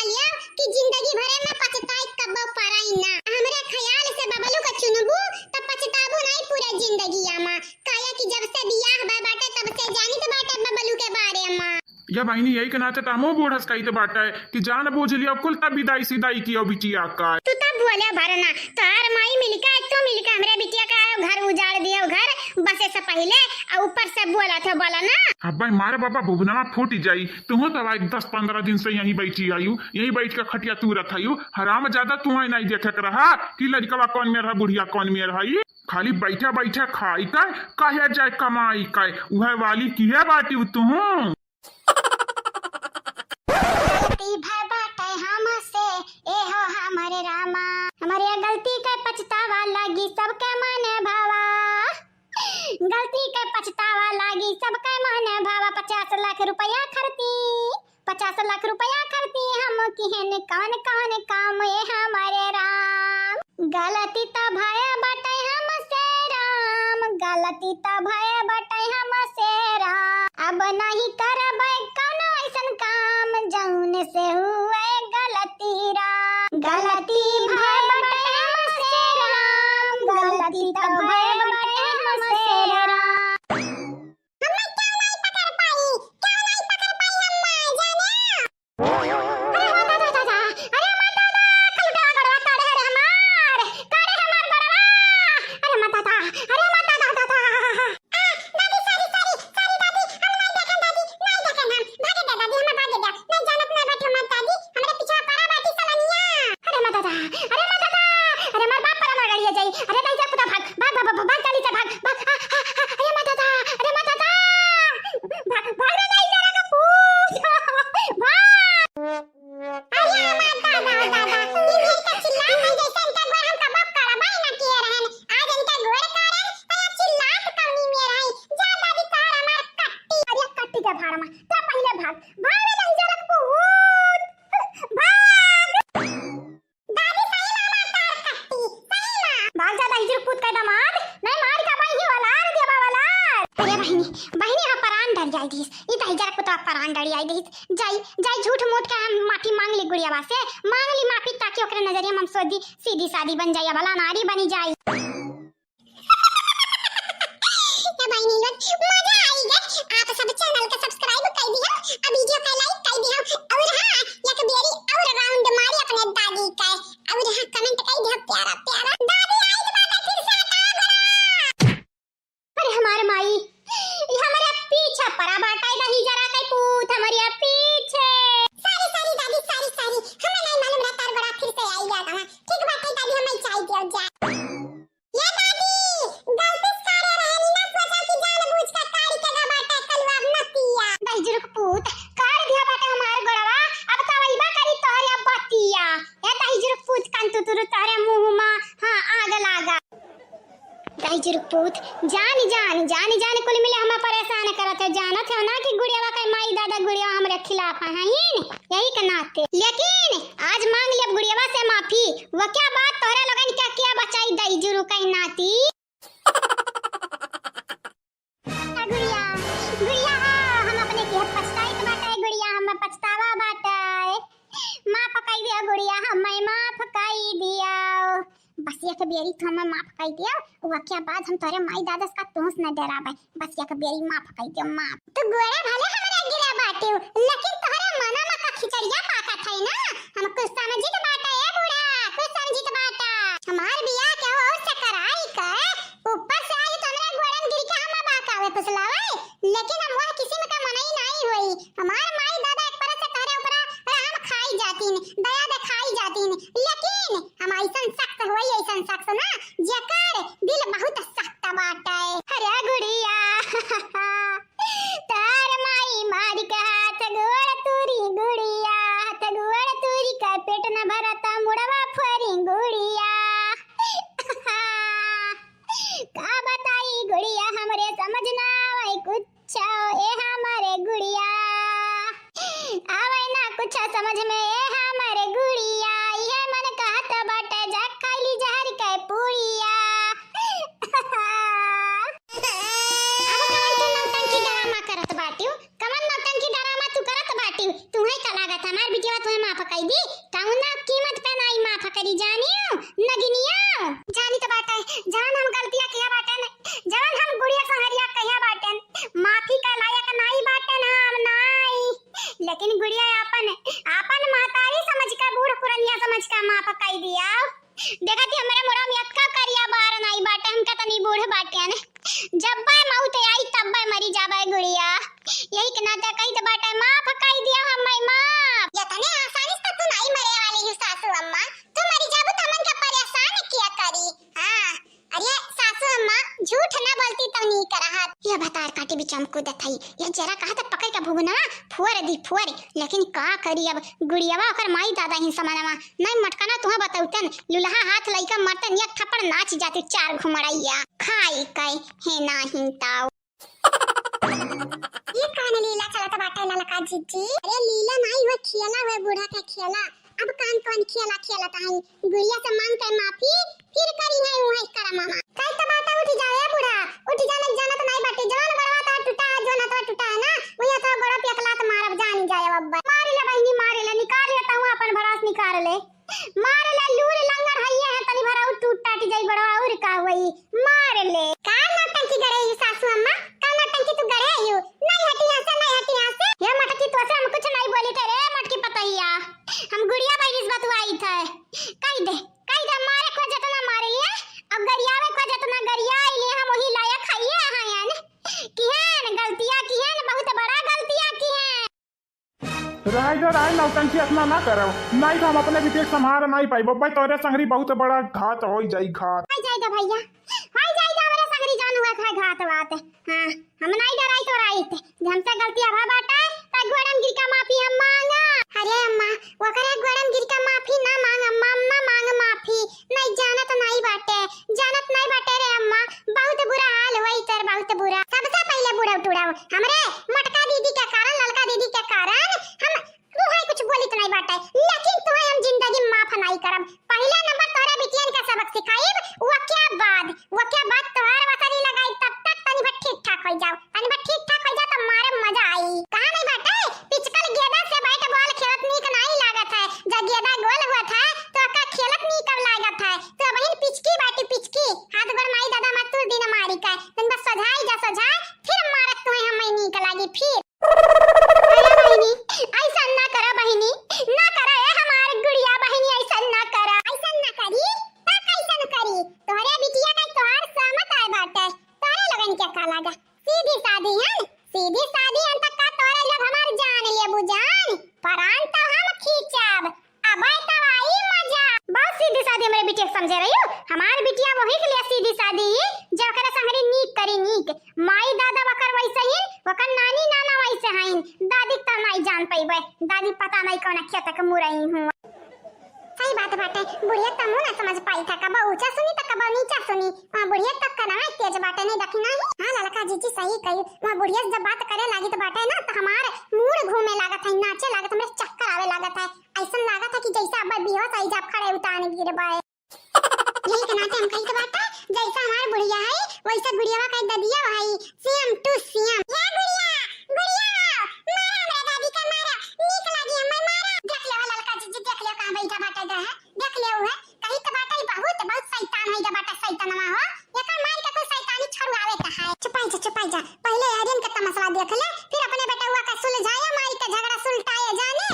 लिया कि जिंदगी भरे में पछताए कब्बा पराई ना हमरे ख्याल से बबलू का चुनबू तो पछताबू नहीं पूरे जिंदगी आमा काया कि जब से बियाह बा बाटे तब से जानी तो बाटे बबलू के बारे में या बहनी यही के नाते तामो बूढ़स कही तो बाटा है कि जान बूझ लिया कुल तब विदाई सिदाई किया बिटिया का तू तब बोले भरना तार माई मिलका तो मिलका हमरे बिटिया का घर उजाड़ दियो घर बसे से पहले और ऊपर से बोला ना अब भाई मारे बाबा भुवनमा फूट जाई तुम तो भाई 10-15 दिन से यहीं बैठी आयु यहीं बैठ के खटिया तू रखायु हराम ज्यादा तुम्हें नहीं देखे के रहा कि लड़कवा कौन में रहा बुढ़िया कौन में रहा खाली बैठे खाई का कहे जाए कमाई का वह वाली की है बाटी तुम भय बाटे हमसे ए हो हमारे रामा हमारे गलती का पछतावा लगी सबके मन भावा गलती के पछतावा लगी सबके मन भावा 50 लाख रुपया खर्ची 50 लाख रुपया खर्ची हम किहन कौन काम ए हमारे राम गलती तो भय बाटे हमसे राम गलती गलती त भय बटे हमसे अब नहीं करबै कोनो ऐसन काम जौन से हुए गलती गलती भय बटे हमसे गलती त भय बटे हमसे झूठ मूठ के हम माफी मांग ली गुड़िया से मांग ली माफी ताकि ओकरे नजरिया में हम सीधी सादी बन जाए भला नारी बनी जाए आप सब चैनल के सब्सक्राइब कर दियो और वीडियो का लाइक कर दियो और हां एक बेरी और राउंड मारी अपने दादी का और हां कमेंट कर दियो प्यारा प्यारा दादी आई तो बात फिर से अरे हमारे माई हमारे पीछे पड़ा बाटा नहीं जरा कई पूत हमारे पीछे सारी दादी सारी हमें नहीं मालूम रहता बड़ा फिर से आई गया था ठीक बात है दादी हमें चाहिए दियो जा ये दादी गलती करे रहनी ना सोचा कि जानबूझ के काट के बाटा कलवा न किया दाई पूत काट दिया बाटा हमारे गोड़वा अब तो वहीबा करी तोरे बतिया ए दाई पूत कांतु तुरु तारे मुंह में हां आग लागा दाई पूत जान कुल मिले हम परेशान करत है जानत है ना कि गुड़िया का माई दादा गुड़िया हमरे खिलाफ है यही के नाते लेकिन आज मांग लिया गुड़िया से माफी वो क्या बात तोरे लगन क्या बचाई दाई जुरु कई नाती गुड़िया हम अपने के पछताई के बाटे गुड़िया हम पछतावा बाटे माफ कर दिया गुड़िया हमें माफ कर दिया बस ये बेरी तो हमें माफ कर दिया वो क्या बात हम तोरे माई दादा का तोस न डराबे बस ये बेरी माफ कर दियो माफ तो गोरा भले हमरा गिरा बाटे लेकिन तोरे मना में का खिचड़िया पाका था ना हम कुछ समझी के बाटा है बूढ़ा कुछ समझी के बाटा हमार बियाह के हो से कराई के ऊपर से आई तो हमरा गोरन गिर के हम बाकावे फसलावे लेकिन हम वह किसी में का मनाई नहीं हुई हमार माई दादा एक पर से तोरे ऊपर हम खाई जाती दया दिखाई जाती लेकिन हम ऐसन सख्त होई ऐसन सख्त ना जेकर दिल बहुत सख्त बाटे अरे गुड़िया तार माई मारी का हाथ गोड़ तुरी गुड़िया हाथ गोड़ तुरी का पेट न भरता मुड़वा फरी गुड़िया का बताई गुड़िया हमरे समझ ना आवे कुछ ए हमारे गुड़िया आवे ना कुछ समझ में ए हमारे गुड़िया ये मन कहत बाटे जा खाली जहर के पूड़िया अब काहे तू नौटंकी ड्रामा करत बाटियो कमन नौटंकी ड्रामा तू करत बाटियो तुम्हें का लागत हमार बिटिया तुम्हें माफ कर दी ताऊ ना कीमत पे नहीं माफ करी जानियो नगिनिया जानी तो बाटे जान हम गलतियां किया बाटे जान हम गुड़िया संहरिया कहिया बाटे माफी का लायक नहीं बाटे हम नहीं लेकिन गुड़िया अपन महतारी समझ का बूढ़ पुरनिया समझ का माफ कर दिया देखती हमारे मोरा में का करिया बार नहीं बाटे हम का तनी बूढ़ बाटे ने जब बाय मौत आई तब बाय मरी जाबे गुड़िया यही के नाते कही तो बाटे माफ कर दिया हमें माफ या तने आसानी से तू नहीं मरे वाली है सासू अम्मा तू मरी जाबू तो मन का परेशान किया करी हां अरे सासू अम्मा झूठ ना बोलती तो नहीं करहत ये बतार काटी भी चमकू दथई ये जरा कहा त पकड़ के भुगना फुअर लेकिन का करी अब गुड़ियावा ओकर माई दादा ही समानमा नहीं मटकाना तुम्हें बताउतन लुलहा हाथ लइका मरतन एक थप्पड़ नाच जाती चार घुमड़ैया खाई कई हे नाही ताऊ ये कौन लीला चलत बाटे ललका जीजी अरे लीला नहीं वो खियाला वे बूढ़ा का खियाला अब कान कौन खेला खेला ताई गुड़िया से मांग कर माफी फिर करी है वही करा मामा कल तो बात उठ जाए बूढ़ा उठ जाने जाना तो नहीं बाटे जान बड़वा तो टूटा है जो ना तो टूटा है ना वही तो बड़ा पेकला तो मारब जान जाए अब मारे ले बहनी मारे ले निकाल लेता हूं अपन भड़ास निकाल ले मारे ले लूर लंगर हइया है तनी भरा टूट टाटी जाई बड़वा और का होई मारे ले का नटंकी गड़े सासू अम्मा का नटंकी तू गड़े यू नहीं हटी यहां से ये मटकी तो से हम कुछ नहीं बोली थे रे मटकी पतैया हम गुड़िया बैरिस बतवाई थे कई दे मारे को जतना मारे लिया अब गरियावे को जतना गरिया लिए हम वही लायक खाइए हायन की है गलतियां की है बहुत बड़ा गलतियां की है राय नौटंकी अपना ना करो नहीं तो हम अपने बेटे संभाल नहीं पाई बब्बा तोरे संगरी बहुत बड़ा घात हो जाई घात हाय जाई दा भैया हाय जाई दा मेरे संगरी जान हुआ था घात बात हां हम नहीं डराई तो राइत हमसे गलतियां भा बाटा ता गोड़म गिर का माफी हम मांगा अरे अम्मा वो करे गोड़म गिर का माफी ना मांग अम्मा अम्मा मांग माफी नहीं जानत नहीं बाटे जानत नहीं बाटे रे अम्मा बहुत बुरा हाल होई तर बहुत बुरा सबसे पहले बुरा उठुड़ाओ हमरे मटका दीदी के कारण ललका दीदी के कारण हम तुहे कुछ बोली तो नहीं बाटे लेकिन तुहे हम जिंदगी माफ नहीं करब पहले नंबर तोरे बिटियन का सबक सिखाइब वो क्या बात तोहर वसरी लगाई तब तक तनी बट ठीक ठाक हो जाओ तनी बट ठीक ठाक हो जा तो मारे मजा आई कहां नहीं बाटे पिचकल गेदा से बैट बॉल खेलत नीक नहीं लागत है जब गेदा गोल हुआ था तो का खेलत नी कब लागत है तो बहन पिचकी बाटी पिचकी हाथ गोड़ माई दादा मत तू दिन मारी का तन बस सजाई जा सजा फिर मारत तुहे हम नीक लागी फिर अरे बहनी ऐसा ना करा बहनी ना करा ए हमार गुड़िया बहनी ऐसा ना करा ऐसा ना करी ता कैसन करी तोरे बिटिया का तोहार सहमत आए बाटे तोरे लगन के का लागा सीधी सादी तक का तोरे लोग हमार जान ले बुजान परान तो हम खींचब अबे तो आई मजा बहुत सीधी सादी मेरे बिटिया समझे रही हो हमार बिटिया वही के लिए सीधी सादी जो करे संगरी नीक करी नीक माई दादा वकर वैसे ही वकर नानी नाना वैसे हईन दादी तो नहीं जान पाइबे दादी पता नहीं कौन खेत के मुरई हूं सही बात बाटे बुढ़िया तमु ना समझ पाई था कब ऊंचा सुनी तो कब नीचा सुनी बुढ़िया तक का ना तेज बाटे नहीं देखी नहीं हां ललका जीजी सही कही वहां बुढ़िया जब बात करे लागी तो बाटे ना तो हमार मूड घूमे लागत है नाचे लागत हमरे चक्कर आवे लागत है ऐसा लागत है कि जैसा अब बेहोश आई जब खड़े उताने गिरबे यही के नाते हम कही तो बाटे जैसा हमार बुढ़िया है वैसा गुड़ियावा कह ददिया है सेम टू सेम ये गुड़िया मारा हमरा दादी का मारा नीक लागी हमें मारा देख ले ललका जीजी देख ले कहां बैठा बाटा जा है देख ले है कहीं तो बाटा बहुत शैतान है बाटा शैतानवा हो एकर मार के कोई शैतानी छुड़ावे का है छुपाई जा पहले आर्यन का तमाशा देख ले फिर अपने बेटा हुआ का सुलझाया मारी का झगड़ा सुलटाया जाने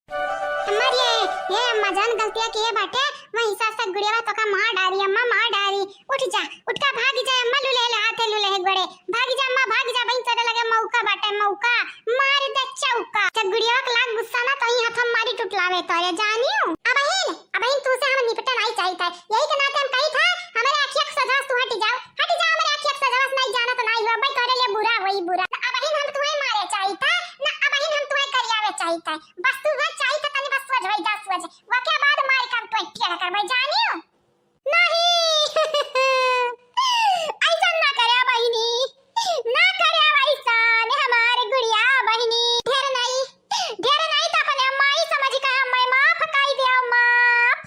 हमारी ये अम्मा जान गलतियां किए बाटे वही हिसाब से गुड़िया तो का मार डारी अम्मा मार डारी उठ का भाग जा अम्मा लुले ले हाथे लुले है गड़े भाग जा अम्मा भाग जा बहन तोरे लगे मौका बाटे मौका मार दे चौका जब गुड़िया का लाग गुस्सा ना तो ही हाथ मारी टुटलावे तोरे जानियो अब बहन तू से हम निपटन आई चाहिए यही के नाते हम कही था हमारे आंखियों की सजा तू हट जाओ हमारे आंखियों की सजा नहीं जाना तो नहीं हुआ भाई तोरे लिए बुरा वही बुरा अब बहन हम तुम्हें मारे चाहिए ना अब बहन हम तुम्हें करियावे चाहिए बस तू वह चाहिए तनी बस सोच भाई 10 बजे वाके बाद मार काम तो टिया कर भाई जानियो नहीं ऐसा ना करे बहनी ना करे वैसा ने हमारे गुड़िया बहनी ढेर नहीं तो अपने माई समझ का मैं माफ काई दिया माफ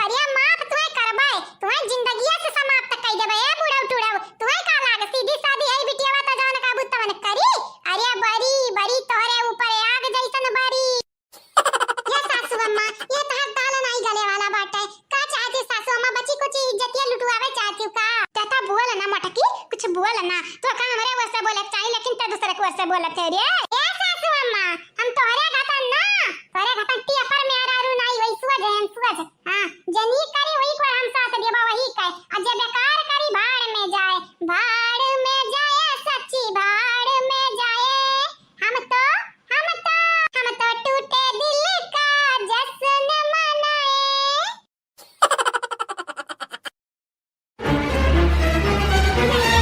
अरे माफ तुम्हें करबे तुम्हें जिंदगी से समाप्त कर देबे ए बुढ़ा टुड़ा तुम्हें का लाग सीधी सादी है बिटिया तो जान का बुत्तवन करी अरे बड़ी तोहरे ऊपर आग जैसन बड़ी ये सासू अम्मा ये तहत दाल नहीं गले वाला बाटे का चाहती सासू अम्मा बच्ची को ची इज्जतिया लुटवावे चाहती का तता बोल ना मटकी कुछ बोल ना तो का हमरे वैसे बोले चाहिए लेकिन ते दूसरे को वैसे बोलते रे ए सासू अम्मा हम तोहरे घाटा टिया पर में आरू नहीं वही सुवज हां जनी करे वही को हम साथ देबा वही कहे और जे बेकार करी भाड़ में जाए सच्ची भाड़ में जाए हम तो टूटे दिल का जश्न मनाए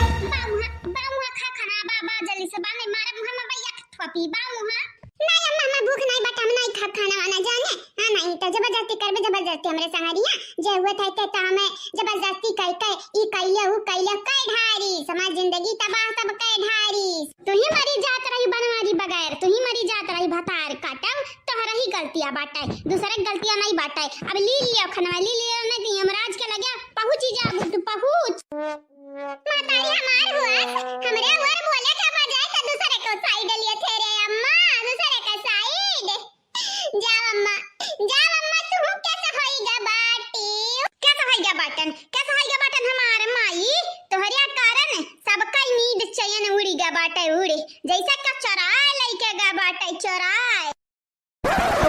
बामुहा खा खाना बाबा जल्दी से बाने मारे मुहा में भैया थपी बामुहा नहीं अम्मा मैं भूख नहीं बटा हम नहीं खा खाना वाना जाने हां नहीं तो जबरदस्ती करबे जबरदस्ती हमरे संगरिया जे हुए थे तो हमें जबरदस्ती कह ई कैले कई ढारी समाज जिंदगी तबाह सब कई ढारी तू ही मरी जात रही बनवारी बगैर तू ही मरी जात रही भतार काटम तोहरा ही गलतियां बाटा है, दूसरे गलतियां नहीं बाटा है। अब ली लिया खनवा, ली लिया नहीं दी हमराज के लगे पहुंच जा तू पहुंच। मातारी हमार हुआ हमरे वर बोले का बजाय तो दूसरे को साइड लिए थे रे अम्मा, दूसरे का साइड जाओ अम्मा तू कैसे होइगा बाटी, कैसे होइगा बाटन, कैसे होइगा बाटन हमार माई तोहरिया कारण सबका नींद चयन उड़ी गा बाटे उड़ी, जैसे का चराए लइके गा बाटे चराए।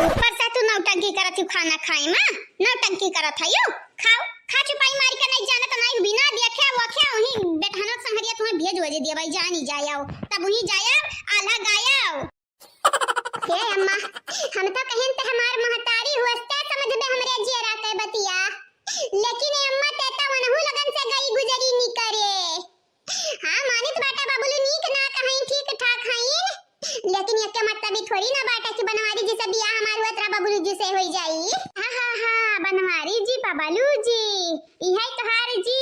ऊपर से तू नौटंकी करत हूँ, खाना खाए मां नौटंकी करत है यू खाओ खा छुपाई मार के नहीं जाना तो नहीं बिना देखे वखे वही बेठानो संहरिया तुम्हें भेज वजे दिया भाई जानी जायाओ तब वही जाया आला गायाओ। हे अम्मा हम तो कहें ते हमार महतारी हुस्ते समझ में हमरे जियरा के बतिया, लेकिन ए अम्मा तेता मनहु लगन से गई गुजरी नी करे। हां मानित बाटा बाबूलू नीक ना कहीं ठीक ठाक हईन, लेकिन ये मतलब ही थोड़ी ना बाटा कि बनवारी जी से बियाह हमार उतरा बाबूलू जी से होई जाई। हां बनवारी जी बाबूलू जी इहे तोहार जी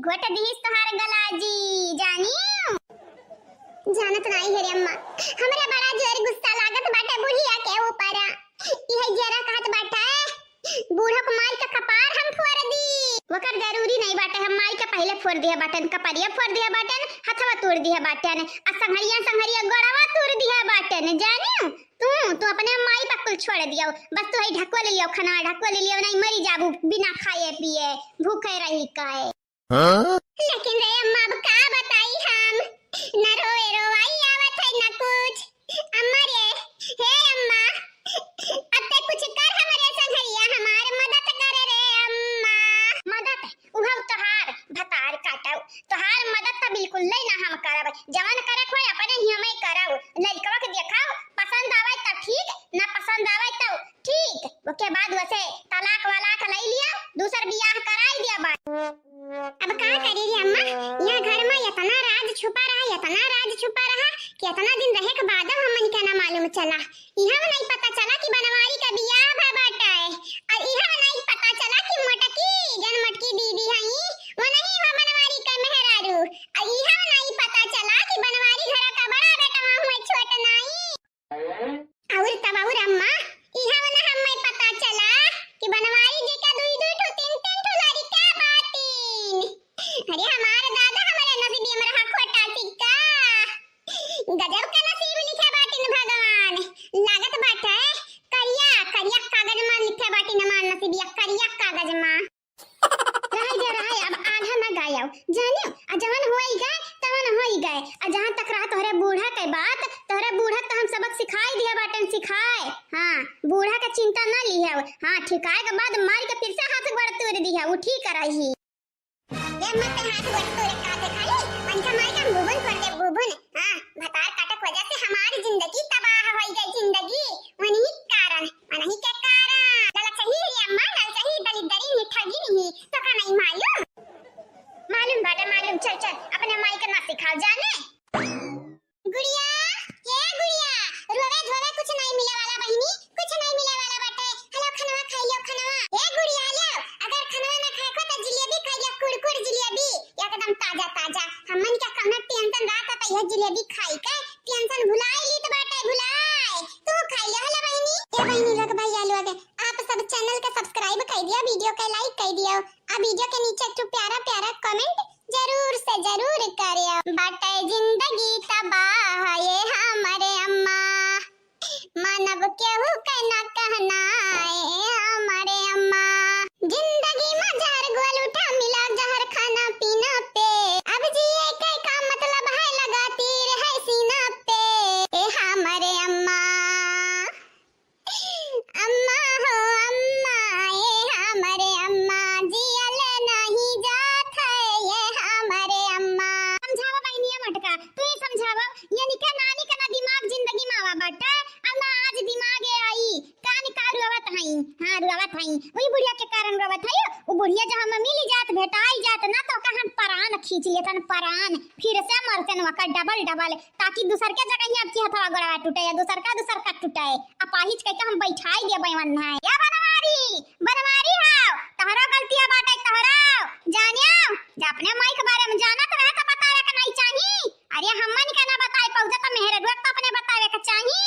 घोट दिस तोहार गला जी जानियो जानत नहीं है रे अम्मा हमरे बड़ा जोर गुस्सा लागत बाटे बुढ़िया के ऊपर, इहे जरा कहत बाटे बूढ़ा को मार के कपार हम फोड़ दी, वकर जरूरी नहीं बाटे हम माई के पहले फोड़ दिया बाटन, कपारिया फोड़ दिया बाटन, हथवा तोड़ दिया बाटन, आ संहरिया गड़वा तोड़ दिया बाटन जानियो तू अपने माई पर कुल छोड़ दियो, बस तू ही ढको ले लियो खाना ढको ले लियो नहीं मरी जाबू बिना खाए पिए भूखे रही काए। लेकिन रे अम्मा अब का बताई हम न रोए रोवाई आवत है न कुछ अम्मा रे, हे अम्मा अब ते कुछ कर हमरे संहरिया हमार मदद करे रे अम्मा, मदद उहा तोहार भतार काटाऊ तोहार मदद तो बिल्कुल नहीं ना हम करब, जवान करे कोई अपने ही हमें करब, लड़कवा के देखाओ पसंद आवे तो ठीक ना पसंद आवे तो ठीक, उसके बाद वैसे तलाक वालाक ले लिया दूसर बियाह कराई दिया बा। अब का करेगी अम्मा यहाँ घर में इतना राज छुपा रहा कि इतना दिन रहे के बाद हमन के ना मालूम चला, यहाँ नहीं पता चला कि बनवारी का बियाह भा बाटा है, और यहाँ नहीं पता चला कि मोटकी जन मटकी दीदी हई वो नहीं हो बनवारी का मेहरारू, और यहाँ नहीं पता चला कि बनवारी घर का बड़ा बेटा हुआ छोटा नहीं और तब और अम्मा यहाँ ना हमें पता चला कि बनवारी जी का दुई ठो तीन ठो लड़का बाटीन, अरे हमारे दादा हमारे नसीब में रहा खोटा सिक्का, गजब का नसीब लिखे बाटीन भगवान, लागत बाटा है करिया कागज में लिखे बाटीन हमार नसीब या करिया कागज में रहे अब आधा ना गायाओ जानियो आ जवान होई गए तवन होई गए, आ जहां तक रहा तोहरे बूढ़ा के बात तोहरे बूढ़ा तो हम सबक सिखाई दिया बाटन सिखाए, हां बूढ़ा का चिंता ना लिया, हां ठिकाए के बाद मार के फिर से हाथ गोड़ तोड़ दिया वो ठीक कराई ये मत हाथ गोड़ तोड़ का दिखाई पंखा मार के बुबन कर दे बुबन, हां भतार काटक वजह से हमारी जिंदगी तबाह हो गई, जिंदगी वही कारण के कारण दल चाहिए रे अम्मा दल चाहिए दलिदरी नहीं ठगी नहीं तो का नहीं मालूम बाटा मालूम चल अपने माई के ना सिखाओ जाने गुड़िया ये गुड़िया रोवे धोवे कुछ नहीं मिले वाला बहिनी कुछ नहीं मिले वाला बाटे, हेलो खनवा खाइयो खनवा ए गुड़िया लो अगर खनवा ना खाए को तो जलेबी खाइयो कुरकुर जलेबी एकदम ताजा हमन क्या कहना टेंशन रात त यह जलेबी खाई के टेंशन भुलाई ली तो बाटे भुलाई तू खाइयो हेलो बहिनी ए बहिनी लोग भाई आलू आगे आप सब चैनल के सब्सक्राइब कर दियो वीडियो के लाइक कर दियो, आ वीडियो के नीचे एक प्यारा कमेंट जरूर से जरूर करियो, बाटे जिंदगी तबाह ये हमारे अम्मा मानव केहू के ना कहना है हमारे अम्मा, जिंदगी में जहर गोल उठा मिला जहर खाना पीना पे, अब जिए के का मतलब है लगाती रहे सीना पे ए हमारे अम्मा अम्मा हो अम्मा ये हमारे अम्मा जियल नहीं जात है ये हमारे अम्मा, समझावा बहनी मटका तू ही समझावा ये निका नानी का ना दिमाग जिंदगी में आवा बटा अब ना आज दिमाग आई का निकाल रुवत हई, हां रुवत हई वही बुढ़िया के कारण रुवत हई, वो बुढ़िया जब हम मिली जात भेटाई जात ना तो का हम परान खींच लेतन परान फिर से मरतन वका डबल ताकि दूसर के जगह ही अब की हथवा गड़वा टूटे या दूसर का टूटे अपाहिज कह के हम बैठाई दे बैवन है या बनवारी हां तहरा गलतियां बाटे तहरा जानियो जा अपने माई के बारे में जानत रहे तो बता रहा नहीं चाहिए, अरे हमन के ना बताए पौधा तो मेहर रोक तो अपने बतावे के चाहिए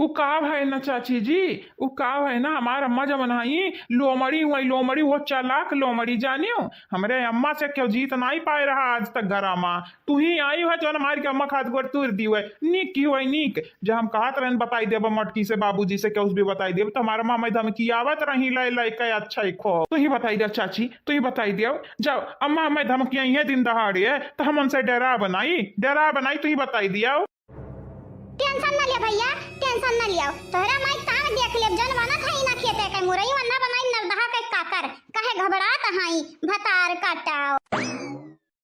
वो का है ना चाची जी, वो का है ना हमार अम्मा जब नहाई लोमड़ी हुई लोमड़ी, वो चालाक लोमड़ी जानियो। हमारे अम्मा से क्यों जीत नहीं पाए रहा आज तक घर माँ। तू ही आई है जो हमारी के अम्मा खाद गोर तूर दी हुए नीक की हुई नीक। जब हम कहत रहन बताई देब मटकी से बाबूजी से क्या उस भी बताई देब तो हमारा माँ मैदान की आवत रही लै लै के अच्छा ही खो। तू ही बताई दे चाची, तू ही बताई दे। जब अम्मा हमें धमकियां ही दिन दहाड़े है तो हम उनसे डरा बनाई तू ही बताई दिया। टेंशन ना ले भैया, टेंशन ना लियो। तोहरा माई तान देख ले जन बना था ना खेते के मुरई वन्ना बनाई नरदहा के काकर काहे घबरात हई भतार काटाओ।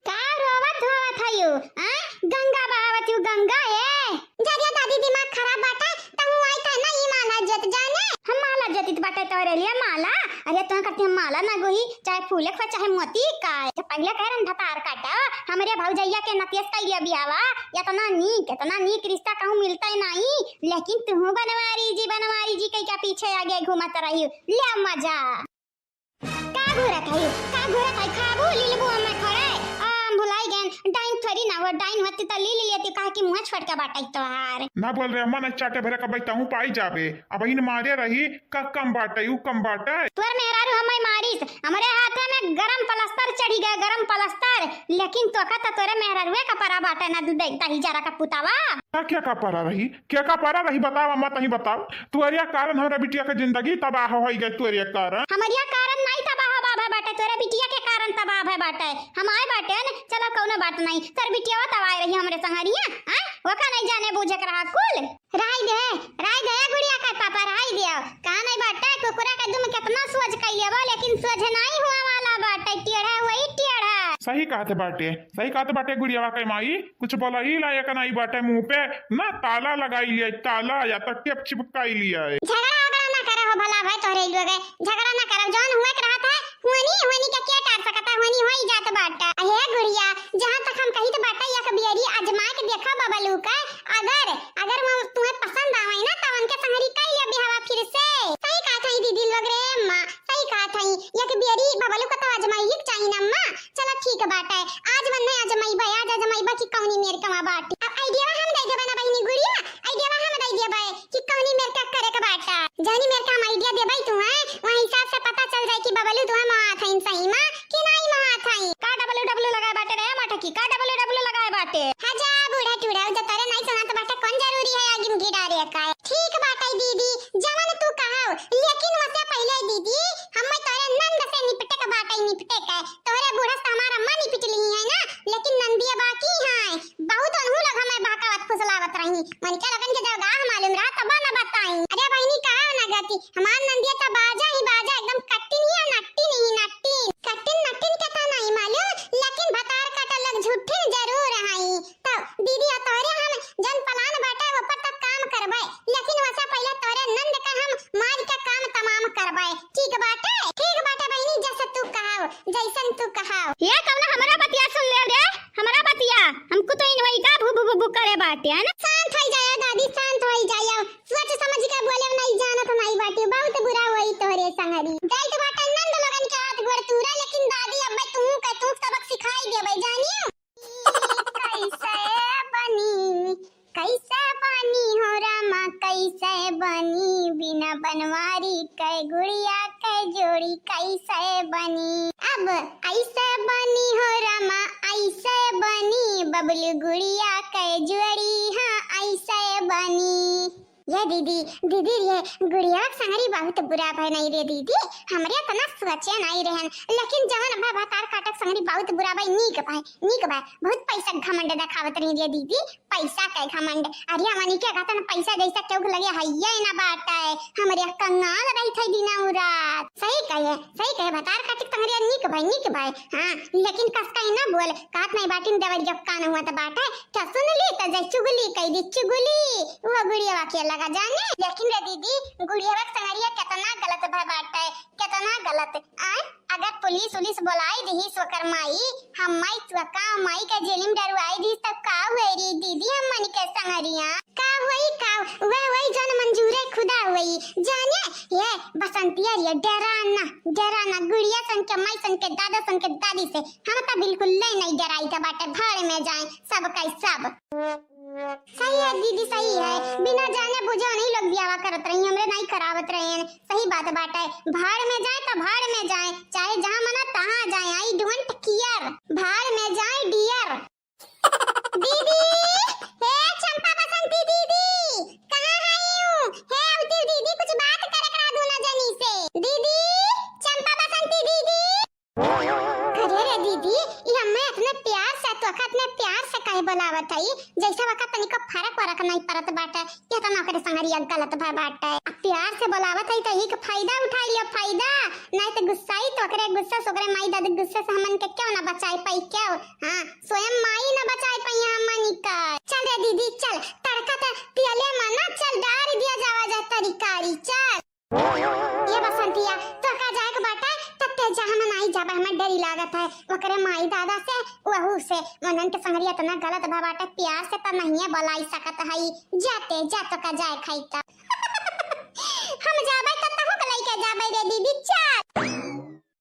का रोवत होवत हयू गंगा बहावत यू गंगा ए जरिया दादी दिमाग खराब बाटे त हूं आई त नहीं माला जत जाने हम माला जतित बाटे तोरे लिए माला। अरे तू करती हम माला ना गोही चाहे फूले खो चाहे मोती का पहले कहरन भतार काटा हमरे भौजैया के नतियस का लिया बियावा इतना नीक रिश्ता कहूं मिलता ही नहीं। लेकिन तू बनवारी जी कई क्या पीछे आगे घूमत रही ले मजा का घूरत है खाबू लीलबू हमें खड़े भुलाई गन डाइन थोड़ी ना वो डाइन होती त ली लेती कहा कि मुंह छोड़ के बाटई तोहार ना बोल रहे अम्मा ने चाटे भरे का बैठा हूं पाई जाबे अब इन मारे रही का कम बाटे उ कम बाटे तोर मेहरारू हमई मारिस हमरे हाथ में गरम प्लास्टर चढ़ी गया गरम प्लास्टर। लेकिन तो का तोरे मेहरारू का परा बाटे ना दूध दही जरा का पुतावा क्या का परा रही बताओ अम्मा तही बताओ। तुअरिया कारण हमरा बिटिया के जिंदगी तबाह हो गई। तुअरिया कारण हमरिया कारण नहीं तबाह बाबा बाटे तोरे बिटिया के कारण तबाह है बाटे हम आए बाटे न चलो कौनो बात नहीं तर बिटिया तबाह रही हमरे संगरिया हां ओका नहीं जाने बूझे के रहा कुल राई दे गुड़िया का पापा राई दियो का नहीं बाटे कुकुरा का दुम कितना सोच कइले बा लेकिन सोच नहीं हुआ वाला बाटे टेढ़ा वही टेढ़ा। सही कहते बाटे गुड़िया के माई कुछ बोला ही लायक नहीं बाटे मुंह पे ना ताला लगाई लिया ताला या तो टेप चिपकाई लिया झगड़ा ना करो भला भाई तोरे लोग झगड़ा ना करो जौन हुए के रहता है हुनी का क्या टार सकता हुनी होई जात बाटा। हे गुड़िया जहां तक हम कही तो बाटा या कबियरी आजमा के देखा बबलू का अगर मैं तुम्हें पसंद आवे ना तो उनके संगरी कई ले बिहावा फिर से। सही कहा था दीदी लोग रे मां सही कहा था या कबियरी बबलू का तो आजमाई ही चाहिए ना मां। चलो ठीक है बाटा आज मन नहीं आजमाई बा की कौनी मेरे कमा बाटी अब आईडिया हम दे देबा ना बहिनी गुड़िया आईडिया हम दे देबा कि कौनी मेरे का करे का बाटा जानी मेरे का आईडिया दे भाई तू है वही हिसाब से पता चल जाए कि बबलू तू मां था इन सही मां कि नहीं मां था का डब्ल्यू लगाए बाटे रे माटा की का डब्ल्यू लगाए बाटे हजा बूढ़ा टूड़ा जो तारे नहीं सुना तो बाटा कौन जरूरी है आगे मुझे डारे का ठीक बात है दीदी जवान तू कहाओ लेकिन उससे पहले दीदी हम तारे नंद से निपटे का बाटा निपटे का तोरे बूढ़ा से हमारा अम्मा निपट ली है ना लेकिन नंदिया बाकी है बहुत अनहु लगा मैं बहकावत फुसलावत रही मन के लगन के जगह मालूम रहा तब ना बताई। अरे बहनी कहा ना गति हमार नंदिया का बाजा ही बाजा एकदम कट्टी नहीं है नट्टी का था नहीं मालूम लेकिन भतार काटा लग झूठे जरूर हई तो दीदी तोरे हम जन पलान बाटा वो पर तक काम करबे लेकिन वैसा पहले तोरे नंद का हम मार का काम तमाम करबे ठीक बाटे बहनी जैसे तू कहाओ जैसन तू कहाओ। ये कौन हमरा बतिया सुन ले रे हमरा बतिया हमको तो इन वही का भू करे बाटे है ना। शांत हो जाओ दादी शांत हो जाओ सोच समझ के बोले नहीं जानत नहीं बाटे बहुत बुरा होई तोरे संगरी जाई तो बाटे नंद लोगन के हाथ गोड़ तूरा लेकिन दादी अब तू सबक सिखाई देबे जानियो कैसे बनी हो रामा कैसे बनी बिना बनवारी कै गुड़िया कै जोड़ी कैसे बनी अब ऐसे बनी हो रामा ऐसे बनी बबलू गुड़िया कै जोड़ी हाँ ऐसे बनी। ये दीदी ये गुड़िया संगरी बहुत बुरा भाई नहीं रे दीदी हमरे तना सोचे नहीं रहन लेकिन जवन भाई भतार काटक संगरी बहुत बुरा भाई नीक भाई बहुत पैसा घमंड दिखावत रही रे दीदी पैसा के घमंड अरे मनी के कहता ना पैसा जैसा क्यों लगे हइया ना बात है हमरे कंगाल रही थे दिना रात। सही कहे भतार काटक संगरी नीक भाई हां लेकिन कस कहीं ना बोल काट नहीं बाटिन देवर जब कान हुआ तो बात है क्या सुन ली तो जय चुगली कह दी चुगली वो गुड़िया वाक्य लगा जाने लेकिन रे दीदी गुड़िया संगरिया कितना गलत भाई बात है कितना गलत अगर पुलिस बुलाई दी सोकर माई हम माई स्वका माई का जेलिम डरवाई दी तब का हुई रे दीदी हम मन के संगरिया का वही जन मंजूरे खुदा हुई जाने ये बसंतिया ये डराना गुड़िया सन के माई सन के दादा सन के दादी से हम तो बिल्कुल नहीं डराई था बाटे भाड़ में जाए सब का सब। सही है दीदी, सही है। बिना जाने बुझे नहीं लोग ब्याह करत रही, हमरे नहीं करावत रहे। सही बात बाटे, भाड़ में जाए तो भाड़ में जाए, चाहे जहां मना तहां जाए। आई डोंट केयर, भाड़ में जाए डियर। दीदी, हे चंपा बसंती दीदी, कहां है? हे उती दीदी, कुछ बात करे करा दो ना जनी से। दीदी, चंपा बसंती दीदी। अरे रे दीदी, ये हमें इतने प्यार से तो इतने प्यार से काहे बुलावत है? जैसे वक्त तनिको फरक नहीं पड़त बाटे, ये तो नौकरी संगरिया गलत भा बाटे। अब प्यार से बुलावत है तो एक फायदा उठा लियो, फायदा नहीं तो गुस्साई तो ओकरे गुस्सा से, ओकरे माई दादी गुस्से से हमन के क्यों ना बचाई पाई? क्यों? हां, स्वयं माई ना बचाई पाई हमन का। चल रे दीदी चल, तड़का तो पियले मना, चल डार दिया जावा जा तरीकारी। चल ये बसंतिया तो का जाए के बाटे तत्ते जहां मन आई जाबे, हमें डरी लागत है ओकरे माई दादा से, वहू से। मनन के संगरिया तना गलत भा बाटे, प्यार से तो नहीं बुलाई सकत हई। जाते जा तो का जाए खाईता। हम जाबे त तहु के लइके जाबे रे दीदी। चल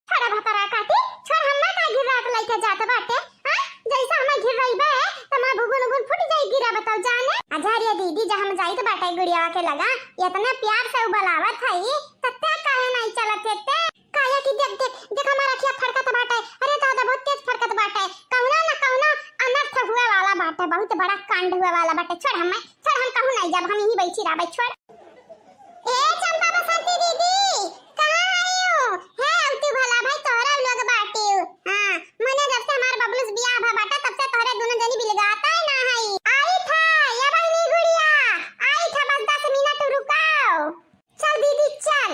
थोड़ा भतरा काटी छोड़, हम्मा का गिरा के लइके जात बाटे। हां, जैसा हमें गिर रहीबे त मां भुगुन भुगुन फुट जाई गिरा, बताओ जाने। आजा दीदी जहां हम जाई तो बाटे गुड़िया के लगा, इतना प्यार से उबलावत हई तत्ते काहे नहीं चलत हेते? काहे की देख देख देख हमारा खिया फड़कत बाटे। अरे दादा बहुत तेज फड़कत बाटे, कौना ना कौना अनर्थ हुए वाला बाटे, बहुत बड़ा कांड हुए वाला बाटे। छोड़ हम कहूं नहीं जब हम यही बैठी रहबे। छोड़ ए चंपा बसंती दीदी, कहां आइयो? हे तू भला भाई तोहरा लोग बाटियो। हां, मने जब से हमार बबलूस बियाह भा बाटा तब से तोहरे दोनों जनी बिलगाता ही ना हई। आई था ये बहनी गुड़िया, आई था, बस 10 मिनट रुकाओ। चल दीदी चल।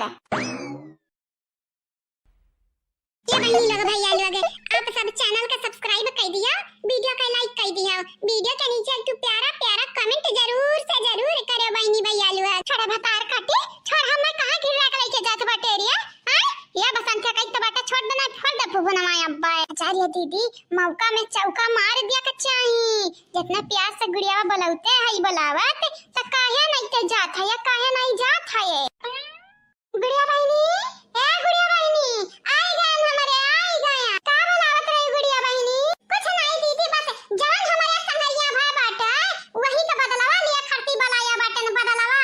ये बहनी लोग भैया लोग, आप सब चैनल का सब्सक्राइब कर दिया, वीडियो का लाइक कर दिया, वीडियो के नीचे एक प्यारा प्यारा कमेंट जरूर से जरूर करो बहनी भैया लोग। छोड़ भतार काटी छोड़, हम कहां गिर रख लेके जात बाटे रे? हां, ये बसंत कई तो बाटा छोड़ देना, छोड़ दे फुगु ना माय अब्बा। आचार्य दीदी मौका में चौका मार दिया के चाही, जितना प्यार से गुड़िया बुलाते हई बुलावत त काहे नहीं के जात है, या काहे नहीं जात है? गुड़िया बहनी, ए गुड़िया बहनी, आई गए हमारे, आई गए। का बुलावत रही गुड़िया बहनी? कुछ नहीं दीदी, बस जान हमारे संगरिया भा बाटा वही का बदलावा लिया, खरती बलाया बाटे न बदलावा।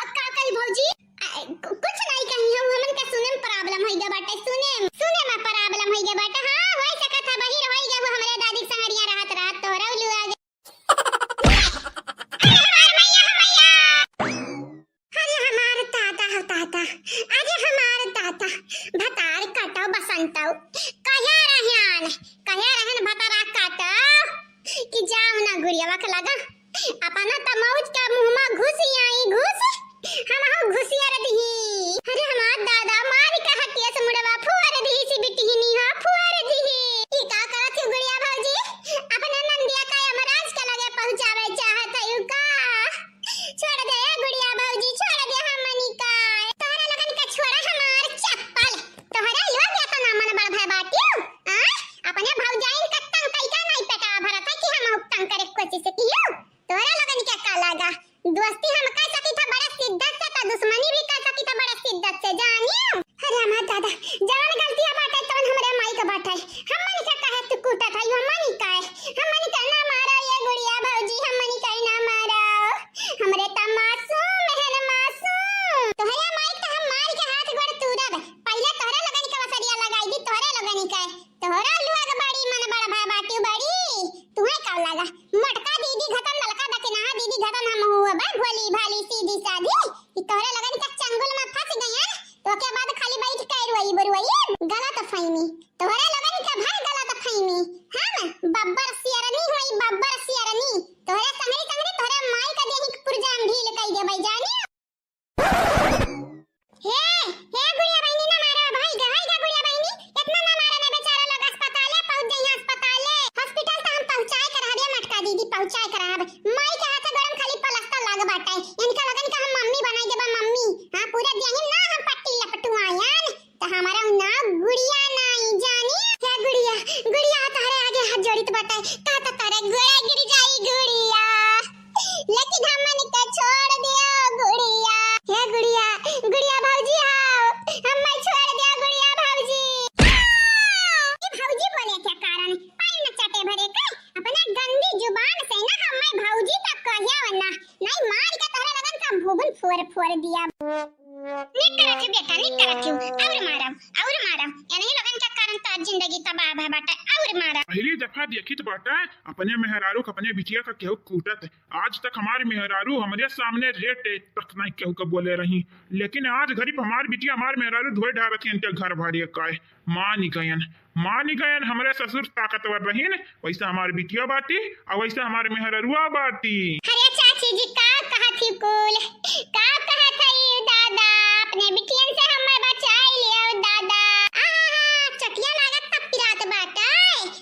का कई भौजी? कुछ नहीं कही, हम हमन के सुने में प्रॉब्लम होई गे बाटे, सुने में प्रॉब्लम होई गे बाटे। हां होई सकत है, बहिर होई गे वो हमरे दादी संगरिया रहत तोहरा उलू आ गे। अरे हमार दादा भतार काटो बसंतौ, कहे रहन भतारा काटो कि जाओ ना गुड़िया के लगा अपना तमौज का मुंह में घुसी आई घुस, हम हो घुसिया रही। अरे हमार दादा मार के हटिया से मुड़वा फुआर दी सी बिटी नी, हां फुआर दी। ई का करत हो गुड़िया भौजी? अपना नंदिया का यमराज के लगे पहुंचावे चाहत है का? छोड़ दे गुड़िया भौजी, छोड़ दे हमनी का। तोहरा लगन का छोड़ा हमार चप्पल, तोहरा लोग या तो ना मन बड़ भाई बाटियो। हां, अपने भौजाइन का तंग कइका नहीं पटा भरत है कि हम तंग करे कोशिश कियो। तोहरा लगन क्या का लगा? दोस्ती हम कर सकी था बड़ा शिद्दत से, तो दुश्मनी भी कर सकी था बड़ा शिद्दत से, जानियो। अरे हमार दादा जान गलतियां बाटे तो हमरे माई का बाटे, हमनी का काहे तू कूटा था? हमनी का ना मारा ये गुड़िया भौजी, हमनी का ना मारा, हमरे त मासूम है मासूम। तोहरा माई त हम मार के हाथ गोड़ तूरब, पहले तोहरा लगन के वसरिया लगाई दी, तोहरा लगन के तोहरा लुआ के बड़ी मन बड़ा भाई बाटी बड़ी, तुहे का लगा मोटका दीदी फोर दिया। निक करत हूँ बेटा, निक करत हूँ। और मारम एनही लगन के कारण तो आज जिंदगी तबाह है बाटा। और मारम पहली दफा देखित बाटा अपने मेहरारू के अपने बिटिया का केहू कूटत। आज तक हमारे मेहरारू हमारे सामने रेट तक नहीं केहू का बोले रही, लेकिन आज गरीब हमार बिटिया हमार मेहरारू धोए ढारत इनके घर भरे का मान गयन हमारे ससुर ताकतवर रहीन, वैसा हमारी बिटिया बाटी और वैसा हमारे मेहरारुआ बाटी। अरे चाची जी का कहा थी कुल का कहा थई दादा अपने बिटियन से हमें बचाई लियो दादा। चटिया लागत तब पिरात बाटा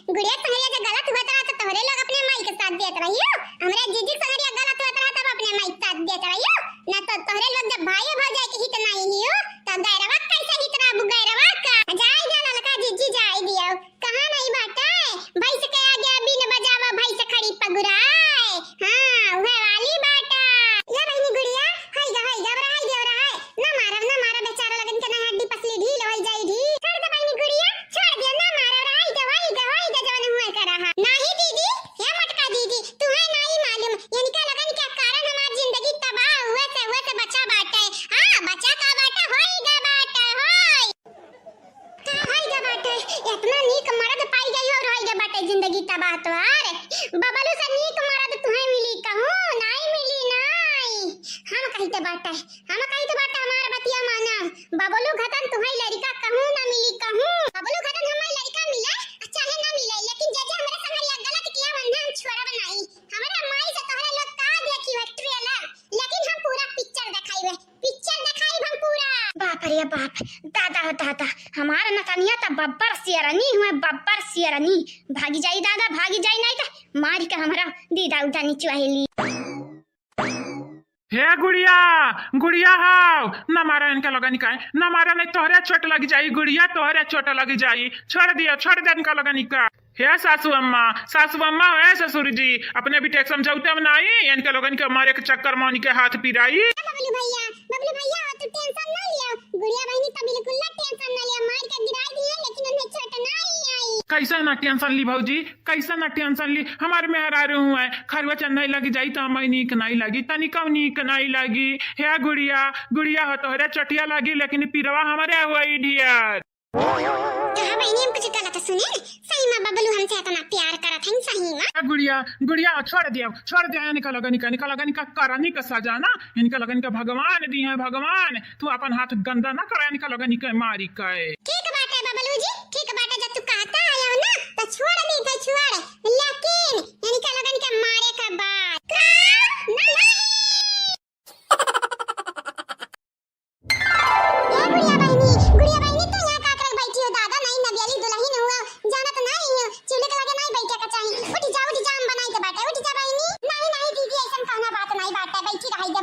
गुड़िया संगरिया के गलत हुआ था तो तोहरे लोग अपने माई के साथ देत रहियो। हमरे जीजी संगरिया गलत हुआ था तब अपने माई के साथ देत रहियो ना। तो तोहरे लोग जब भाई भौजाई के हित नहीं हियो तब गैरवा कैसे हित रहबू गैरवा का जाई जा ललका जीजी जाई दियो। कहां नहीं बाटा भाई से कह गया बिन बजावा भाई से खड़ी पगुराए। हां वह वाली बाटा या बहनी गुड़िया हाय गबरा है ना मारा बेचारा लगन के ना हड्डी पसली ढील हो जाई ढी कर दे बहनी गुड़िया छोड़ दे ना मारा हाय ग जवन हुआ कर रहा नहीं दीदी हे मटका दीदी तुम्हें नहीं मालूम इनका लगन के कारण हमारी जिंदगी तबाह हुए से बचा बाटा। हां बचा का बाटा होई ग बाटा होई ग बाटा इतना नीक मर्द पाई गई और होई ग बाटा जिंदगी तबाह तो अरे बबलू से नीक मर्द तुम्हें मिली कहूं नहीं मिली नहीं। हम कहिते बाटा हमार बतिया माना बबलू घतन तुम्हें लड़का कहूं ना मिली कहूं बबलू घतन हमें लड़का मिले चाहे ना मिले लेकिन जे हमरे संगरिया गलत किया वंदा हम छोड़ब नहीं। हमरा माई से तोहरे लोग का देखी है ट्रेलर लेकिन हम पूरा पिक्चर दिखाई हम पूरा। बाप रे बाप दादा हमारा नतनिया त बब्बर सियरनी भागी जाई दादा भागी जाई नहीं त मार के हमरा दीदा उठा नीचवाहेली। हे गुड़िया हाव ना मारा इनका लगन का ना मारा नहीं तोहरे चोट लग जाई गुड़िया तोहरे चोट लग जाई। छोड़ दे इनका लगन का। हे सासू अम्मा है ससुर जी अपने भी टेक समझौते में नहीं इनके लोगन के मारे के चक्कर में उनके हाथ पिराई। बबलू भैया तो टेंशन ना लियो गुड़िया बहनी तो बिल्कुल ना टेंशन ना लियो मार के गिराई दिए लेकिन उन्हें चोट नहीं आई। कैसा ना टेंशन ली भौजी कैसा ना टेंशन ली हमारे मेहरारू हुए खरवा चंदाई लगी जाई तो हमें नीक नहीं लगी तनिका नीक नहीं लगी। हे गुड़िया हो तोहरे चटिया लगी लेकिन पिरवा हमारे हुई ढियर। कहा बहनी हम कुछ गलत सुने सही में बबलू हमसे इतना प्यार करत हन सही में। गुड़िया छोड़ दिया इनका लगन का करानी का सजा ना इनका लगन का भगवान दी है भगवान तू अपन हाथ गंदा ना कर इनका लगन का मारी का। ठीक बात है बबलू जी ठीक बात है जब तू कहता आया हो ना तो छोड़ लेकिन इनका लगन का मारे का बात नहीं। गुड़िया बहनी तो यहाँ का बैठी हो दादा नहीं नबियाली दुल्हन हुआ जाना तो नहीं हो चूल्हे के लगे नहीं बैठे का चाहिए। उठ जा हम बनाई के बाटे उठ जा बहनी नहीं दीदी ऐसा कहना बात नहीं बाटे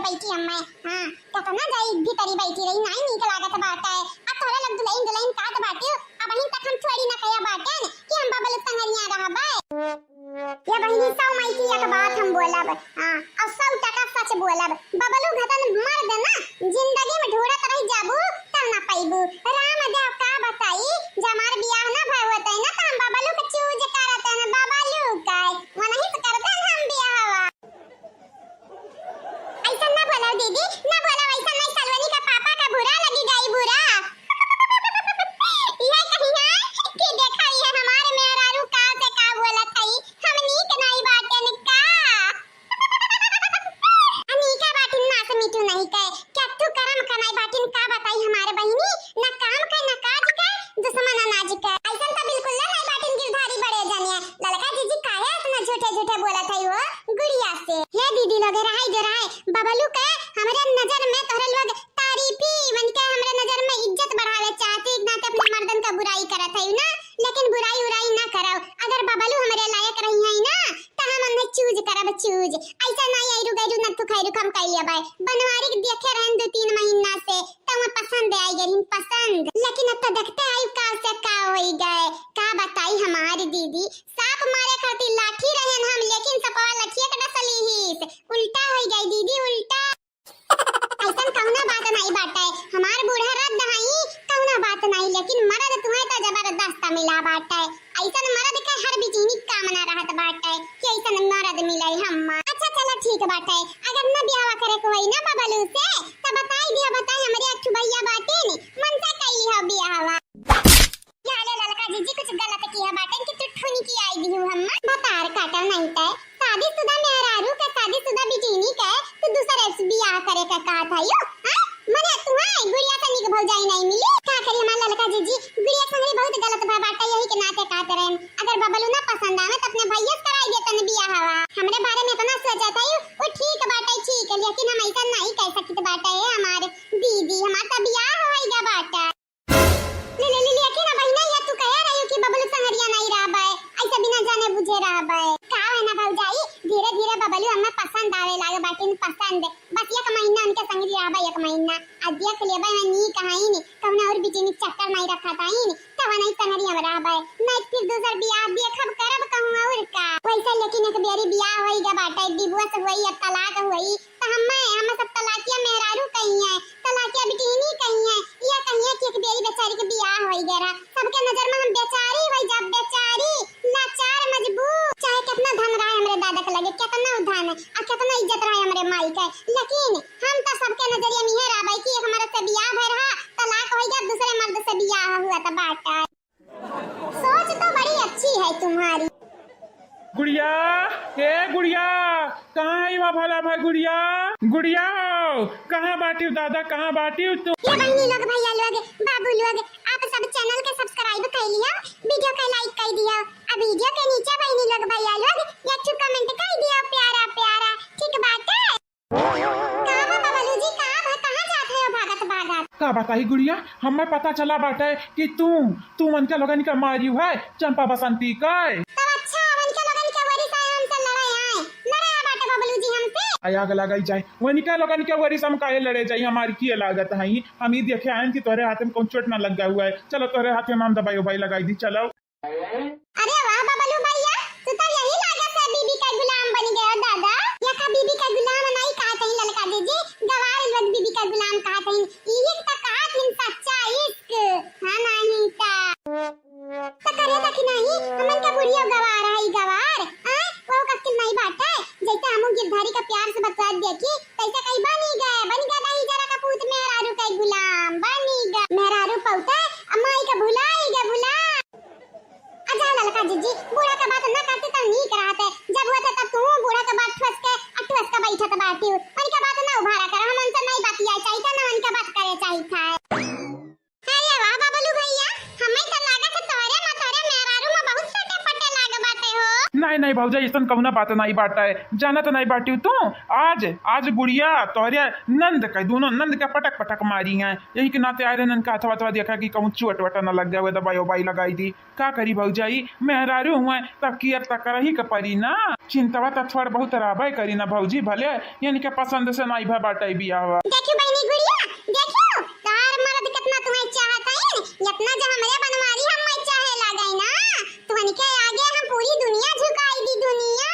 बैठी अम्मा। हां तो ना जाई भीतरी बैठी रही नहीं नीक लागत बाटे अब थोड़ा लग दुल्हन का तो बाटे अब बहन तक हम थोड़ी ना कया बाटे कि हम बबल संगरिया रहबे या बहनी सौ माई की एक बात हम बोलब। हां और 100% सच बोलब बबलू घतन मर्द ना जिंदगी में ढूंढत रह जाबू तब ना पाइबू राम देव का बताई जब हमार बियाह ना भय होतै ना त हम बबलू के चूज करत न बबलू का वनही से करबे हम बियाह। ऐसा ना बोलो दीदी ना बोलो ऐसा नहीं सलवनी का पापा का बुरा लगी गई बुरा। ये कहिया कि देखा ये हमारे मेहरारू का से का बोलत हई हम नीक नहीं बाटन का अनीका बाटिन ना से मिठू नहीं कहे क्या तू करम कनाई बाटिन का बताई हमारे बहिनी ना काम का ना काज का दुश्मन अनाज का ऐसा तो बिल्कुल ना नहीं बाटिन गिरधारी बड़े जानिए ललका जीजी काहे इतना झूठे बोलत हई हो गुड़िया से। हे दीदी लोग रहाई बबलू के हमरे नजर में तोहरे लोग तारीफी बन के हमरे नजर में इज्जत बढ़ावे चाहते ना ते अपने मर्दन का बुराई करत हई ना लेकिन बुराई ना करो अगर बबलू हमरे लायक रही है ना तो हम उन्हें चूज करब चूज ऐसा नहीं आइरु गइरु न तू खैरु कम कर लेबै बनवारी के देखे रहन 2-3 महीना से तो मैं पसंद आई गई पसंद लेकिन अब तो देखते आई का से का होई गए का बताई हमारी दीदी सांप मारे खातिर लाठी रहन हम लेकिन सपवा लठिया के डसली ही उल्टा होई गई दीदी उल्टा। ऐसा कौना बात नहीं बाटे हमार बूढ़ा रद्द हई कौना बात नहीं लेकिन मर्द तुम्हें तो जबरदस्त मिला बाटे ऐसा मर्द के हर बिजनी कामना रहत बाटे कि ऐसा मर्द मिले हम। अच्छा चलो ठीक बाटे। अगर न ब्याह करे को होई ना बबलू से त बताई हमरे अच्छू भैया बाटे ने मन से कैली ह ब्याहवा। याले ललका जीजी कुछ गलत किया बाटे कि तू ठुनी की आई दी हम बतार काटा नहीं ते शादीशुदा मेहरारू के शादीशुदा बिटिनी के तू दूसरे से ब्याह करे का कहा था यो हां मने तू है गुड़िया से निक भौजाई नहीं मिली का करी हमार ललका जीजी गुड़िया संगे बहुत गलत बा बाटे यही के नाते कहते रहे अगर बबलू ना पसंद आवे त अपने भैया से कराई देतन ब्याहवा हमरे बारे में इतना सोचा था वो ठीक बाटे ठीक लेकिन हम ऐसा नहीं कह सकते बाटे हमारे दीदी हमार त ब्याह होइगा बाटे ले लेकिन अब ना या तू कह रही हो कि बबलू संगरिया नहीं रहा बे ऐसा बिना जाने बुझे रहा बे का है ना भौजाई धीरे धीरे बबलू हमें पसंद आवे लागे बाटे पसंद बस एक महीना उनके संग रहा बे एक महीना आज देख ले बे नी कहाई नी कवना और बिटिनी चक्कर नहीं रखा था ही नी तब नहीं संगरिया रहा बे नहीं फिर दूसर बियाह देखब करब कहूं और का वैसा लेकिन एक बेरी बियाह होइगा बाटे दिबुआ से होई या तलाक होई त हम सब तलाकिया मेहरारू कहीं है तलाकिया बिटिनी कहीं है या कहीं है कि एक बेरी बेचारी के बियाह होई गेरा सबके नजर में हम बेचारी होई जब बेचारी लाचार मजबूर चाहे कितना धन रहा हमरे दादा के लगे कितना धन आ कितना इज्जत रहा हमरे माई के लेकिन हम तो सबके नजरिया में रहा भाई कि हमारा से बियाह भय रहा तलाक होई गया दूसरे मर्द से बियाह हुआ त बाटा सोच तो बड़ी अच्छी है तुम्हारी गुड़िया ए गुड़िया कहाँ है वहाँ भला भाई गुड़िया गुड़िया हो कहाँ बाटी हो दादा कहाँ बाटी हो तुम ये बहनी लोग भैया लोग बाबू लोग आप सब चैनल के सब्सक्राइब कर लिया वीडियो को लाइक कर दिया अब वीडियो के नीचे बहनी लोग भैया लोग या अच्छू कमेंट कर दिया प्यारा प्यारा ठीक बात है कहां हो बबलू जी कहां जाते हो भागत भागत का बताई गुड़िया हमें पता चला बाटे कि तू मन के लोगन का मारी है चंपा बसंती का तो अच्छा मन के लोगन के वरी से हमसे लड़े बाटे बबलू जी हमसे आग लगाई जाए वही का लोगन के वरी से हम काहे लड़े जाए हमारी की लागत है हम ही देखे आए कि तोरे हाथ में कौन चोट ना लग गया हुआ है चलो तोरे हाथ में हम दवाई उबाई लगाई दी चलो अरे वाह बबलू भैया तू तो यही लागत है बीबी का गुलाम बन गया दादा या का बीबी का गुलाम नहीं कहा कहीं ललका दीजिए गवार लोग बीबी का गुलाम कहा कहीं ये तो कहा कि सच्चा इश्क हां नहीं तो करे था कि नहीं हमन का बुढ़िया गवार है गवार हां वो कक्किल नहीं बात है जैसे हम गिरधारी का प्यार से बतवा देखी तैसे कहीं बन गया नहीं जरा का पूत मेहरारू का गुलाम बनी गया मेहरारू पौता अम्माई का भुला अच्छा ललका जीजी बूढ़ा का बात ना करते तो नहीं कराते जब हुआ था तब तू बूढ़ा का बात ठुस का बैठा था बाटी उनका बात ना उभारा कर हम उनसे नहीं बातिया चाहिए ना उनका बात करे चाहिए था अरे वाह बबलू भैया हमें तो लागत है तोरे मेहरारू में बहुत छोटे पट्टे लागे बाटे हो नहीं भौजा ऐसा कौना बात नहीं बाटा है जाना तो नहीं बाटी तू आज गुड़िया तोहरे नंद का दोनों नंद के पटक मारी हैं यही के नाते आए नंद का अथवा देखा कि कहूँ चोट वटा न लग गया दवाई उबाई लगाई दी का करी भौजाई मेहरारू हुए तब कियर तक रही का परी ना चिंतवा तब थोड़ा बहुत राबे करी ना भौजी भले यानी के पसंद से नहीं भा बाटा बिया हुआ देखियो बहनी गुड़िया देखियो तार मर्द कितना तुम्हें चाहता है इतना जो हमरे बनवारी हम चाहे लागई ना तुहनी के आगे हम पूरी दुनिया झुकाई दी दुनिया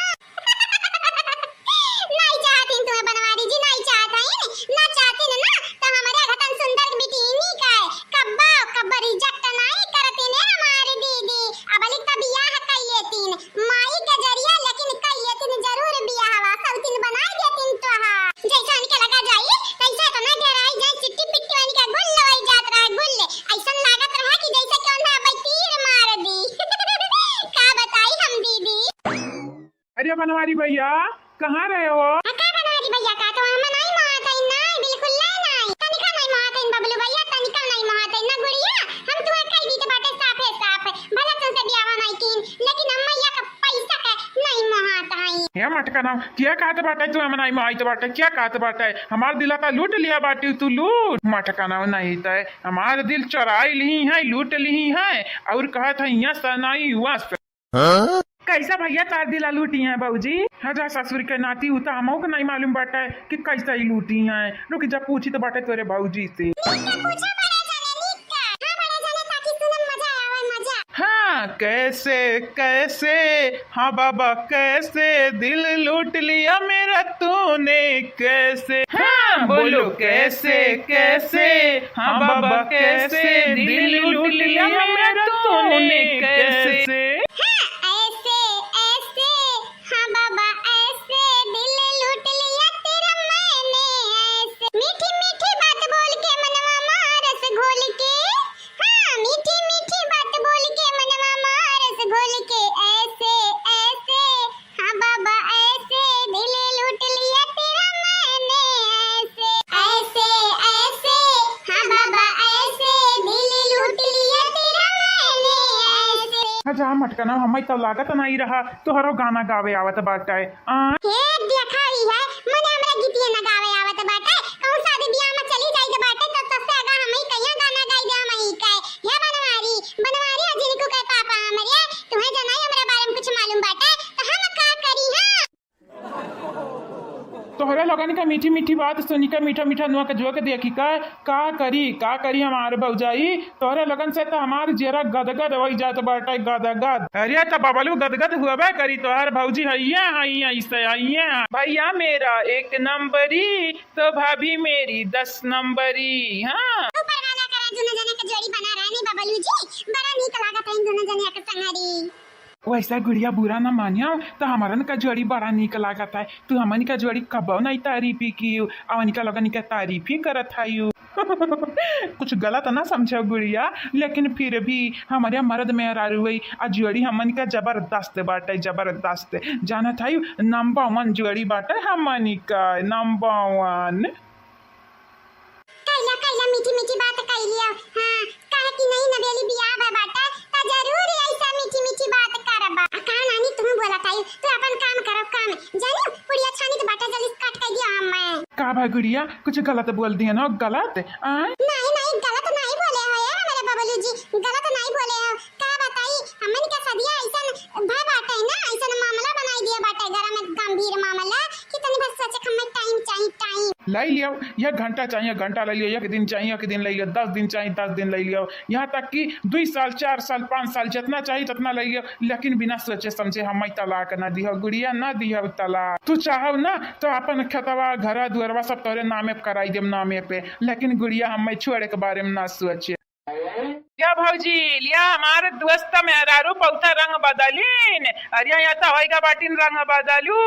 नहीं चाहती तुम्हें बनवारी जी नहीं चाहता है ना चाहती ना तो हमारे घटन सुंदर बिटिनी का कब्बा रिजेक्ट नहीं करती ने हमारी दीदी अब लिख का बियाह कर लेती माई के जरिया लेकिन कर लेती जरूर बियाह सौतीन बनाई देती तो जैसा उनके लगा जाई कैसे तो ना डराई जाए चिट्टी पिट्टी वाली का गुल लवाई जात रहा गुल ऐसा लागत रहा कि जैसे कौन ना तीर मार दी का बताई हम दीदी अरे बनवारी भैया कहाँ रहे हो का बनवारी भैया का तो हम नहीं मारते नहीं बिल्कुल नहीं तनिका नहीं मारते बबलू भैया तनिका नहीं मारते ना गुड़िया हम तुम्हें कह दी के बाटे साफ भला तुमसे ब्याह नहीं की लेकिन हम मैया का पैसा का नहीं मारता है हे मटका नाम क्या कहते बाटे तू हम नहीं माई तो बाटे क्या कहते बाटे हमार दिला का लूट लिया बाटी तू लूट मटका नाम नहीं तय हमार दिल चुराई ली है लूट ली है और कहा था यहाँ सनाई हुआ कैसा भैया तार दिला लूटी हैं बाबूजी हजार ससुर के नाती होता हमो को नहीं मालूम बाटा है कि कैसा ही लूटी हैं रुक जब पूछी तो बाटे तेरे बाबूजी से हाँ कैसे कैसे हाँ बाबा कैसे दिल लूट लिया मेरा तूने कैसे हाँ बोलो कैसे कैसे हाँ बाबा कैसे दिल लूट लिया मेरा तूने कैसे ऐसे हाँ बाबा ऐसे दिल लूट मटकना हमें तो लागत नहीं रहा तोहरो गाना गावे आवत बाटे हे देखा रही है मने हमरा गीतिया ना गावे आवत बाटे कहूं शादी ब्याह में चली जाई के बाटे तो तसे आगा हमई कहिया गाना गाई दे हमई काए हे बनवारी अजनी को कह पापा हमरे तुम्हें जनाई हमरा बारे में कुछ मालूम बाटे तो हम का करी हां तोहरा लगन का मीठी मीठी बात सुनी का मीठा मीठा नुआ के जो के देखी का करी हमारे भौजाई तोहरे लगन से तो हमार जेरा गदगद हो जात बाटे गदगद अरे तो बबलू गदगद हुआ करी तोहर भौजी हैया ऐसे हैया भैया मेरा 1 नंबरी तो भाभी मेरी 10 नंबरी हाँ ऊपर वाला करा दोनों जने के जोड़ी बना रहा नहीं बबलू जी बड़ा नीक लागत है दोनों जने के संगरी वैसा गुड़िया बुरा ना मानियो तो हमारन का जोड़ी बड़ा निक लागत है तू हमन का जोड़ी कब नहीं तारीफी की अवन का लगन का तारीफ ही करत है कुछ गलत ना समझो गुड़िया लेकिन फिर भी हमारे मर्द में हुई आ जोड़ी हमन का जबरदस्त बाटे जबरदस्त जाना था नंबर 1 जोड़ी बाटे हमन का नंबर 1 कैला मीठी मीठी बात कह लिया हां काहे कि नहीं नवेली बियाह बा बाटा त जरूर ऐसा मीठी मीठी बात करबा का नानी तुम बोला ताई तू अपन काम करो काम जानी पुड़िया छानी तो बाटा जल्दी काट के दिया हम का भाई गुड़िया कुछ गलत बोल दिया ना गलत नहीं गलत नहीं बोले हो यार मेरे बबलू जी गलत नहीं बोले हो का बताई हमन का सदिया ऐसा भाई बाटा है ना ऐसा मामला बनाई दिया बाटा घर में गंभीर मामला कि तनी बस सोचे हमें टाइम चाहिए ले लियो यह घंटा चाहिए घंटा ले लियो 1 दिन चाहिए 1 दिन ले लियो 10 दिन चाहिए 10 दिन ले लियो यहाँ तक कि 2 साल 4 साल 5 साल जितना चाहिए उतना ले लियो लेकिन बिना सोचे समझे हम तलाक ना दियो गुड़िया ना दियो तलाक तू चाहो ना तो अपन खेतवा घर दुअरवा सब तोरे नामे कराई देम नामे पे लेकिन गुड़िया हम छोड़े के बारे में ना सोचे या भौजी लिया हमारे दोस्त मेहरारू पौथा रंग बदलीन अरे यहाँ तो होएगा बाटिन रंग बदलू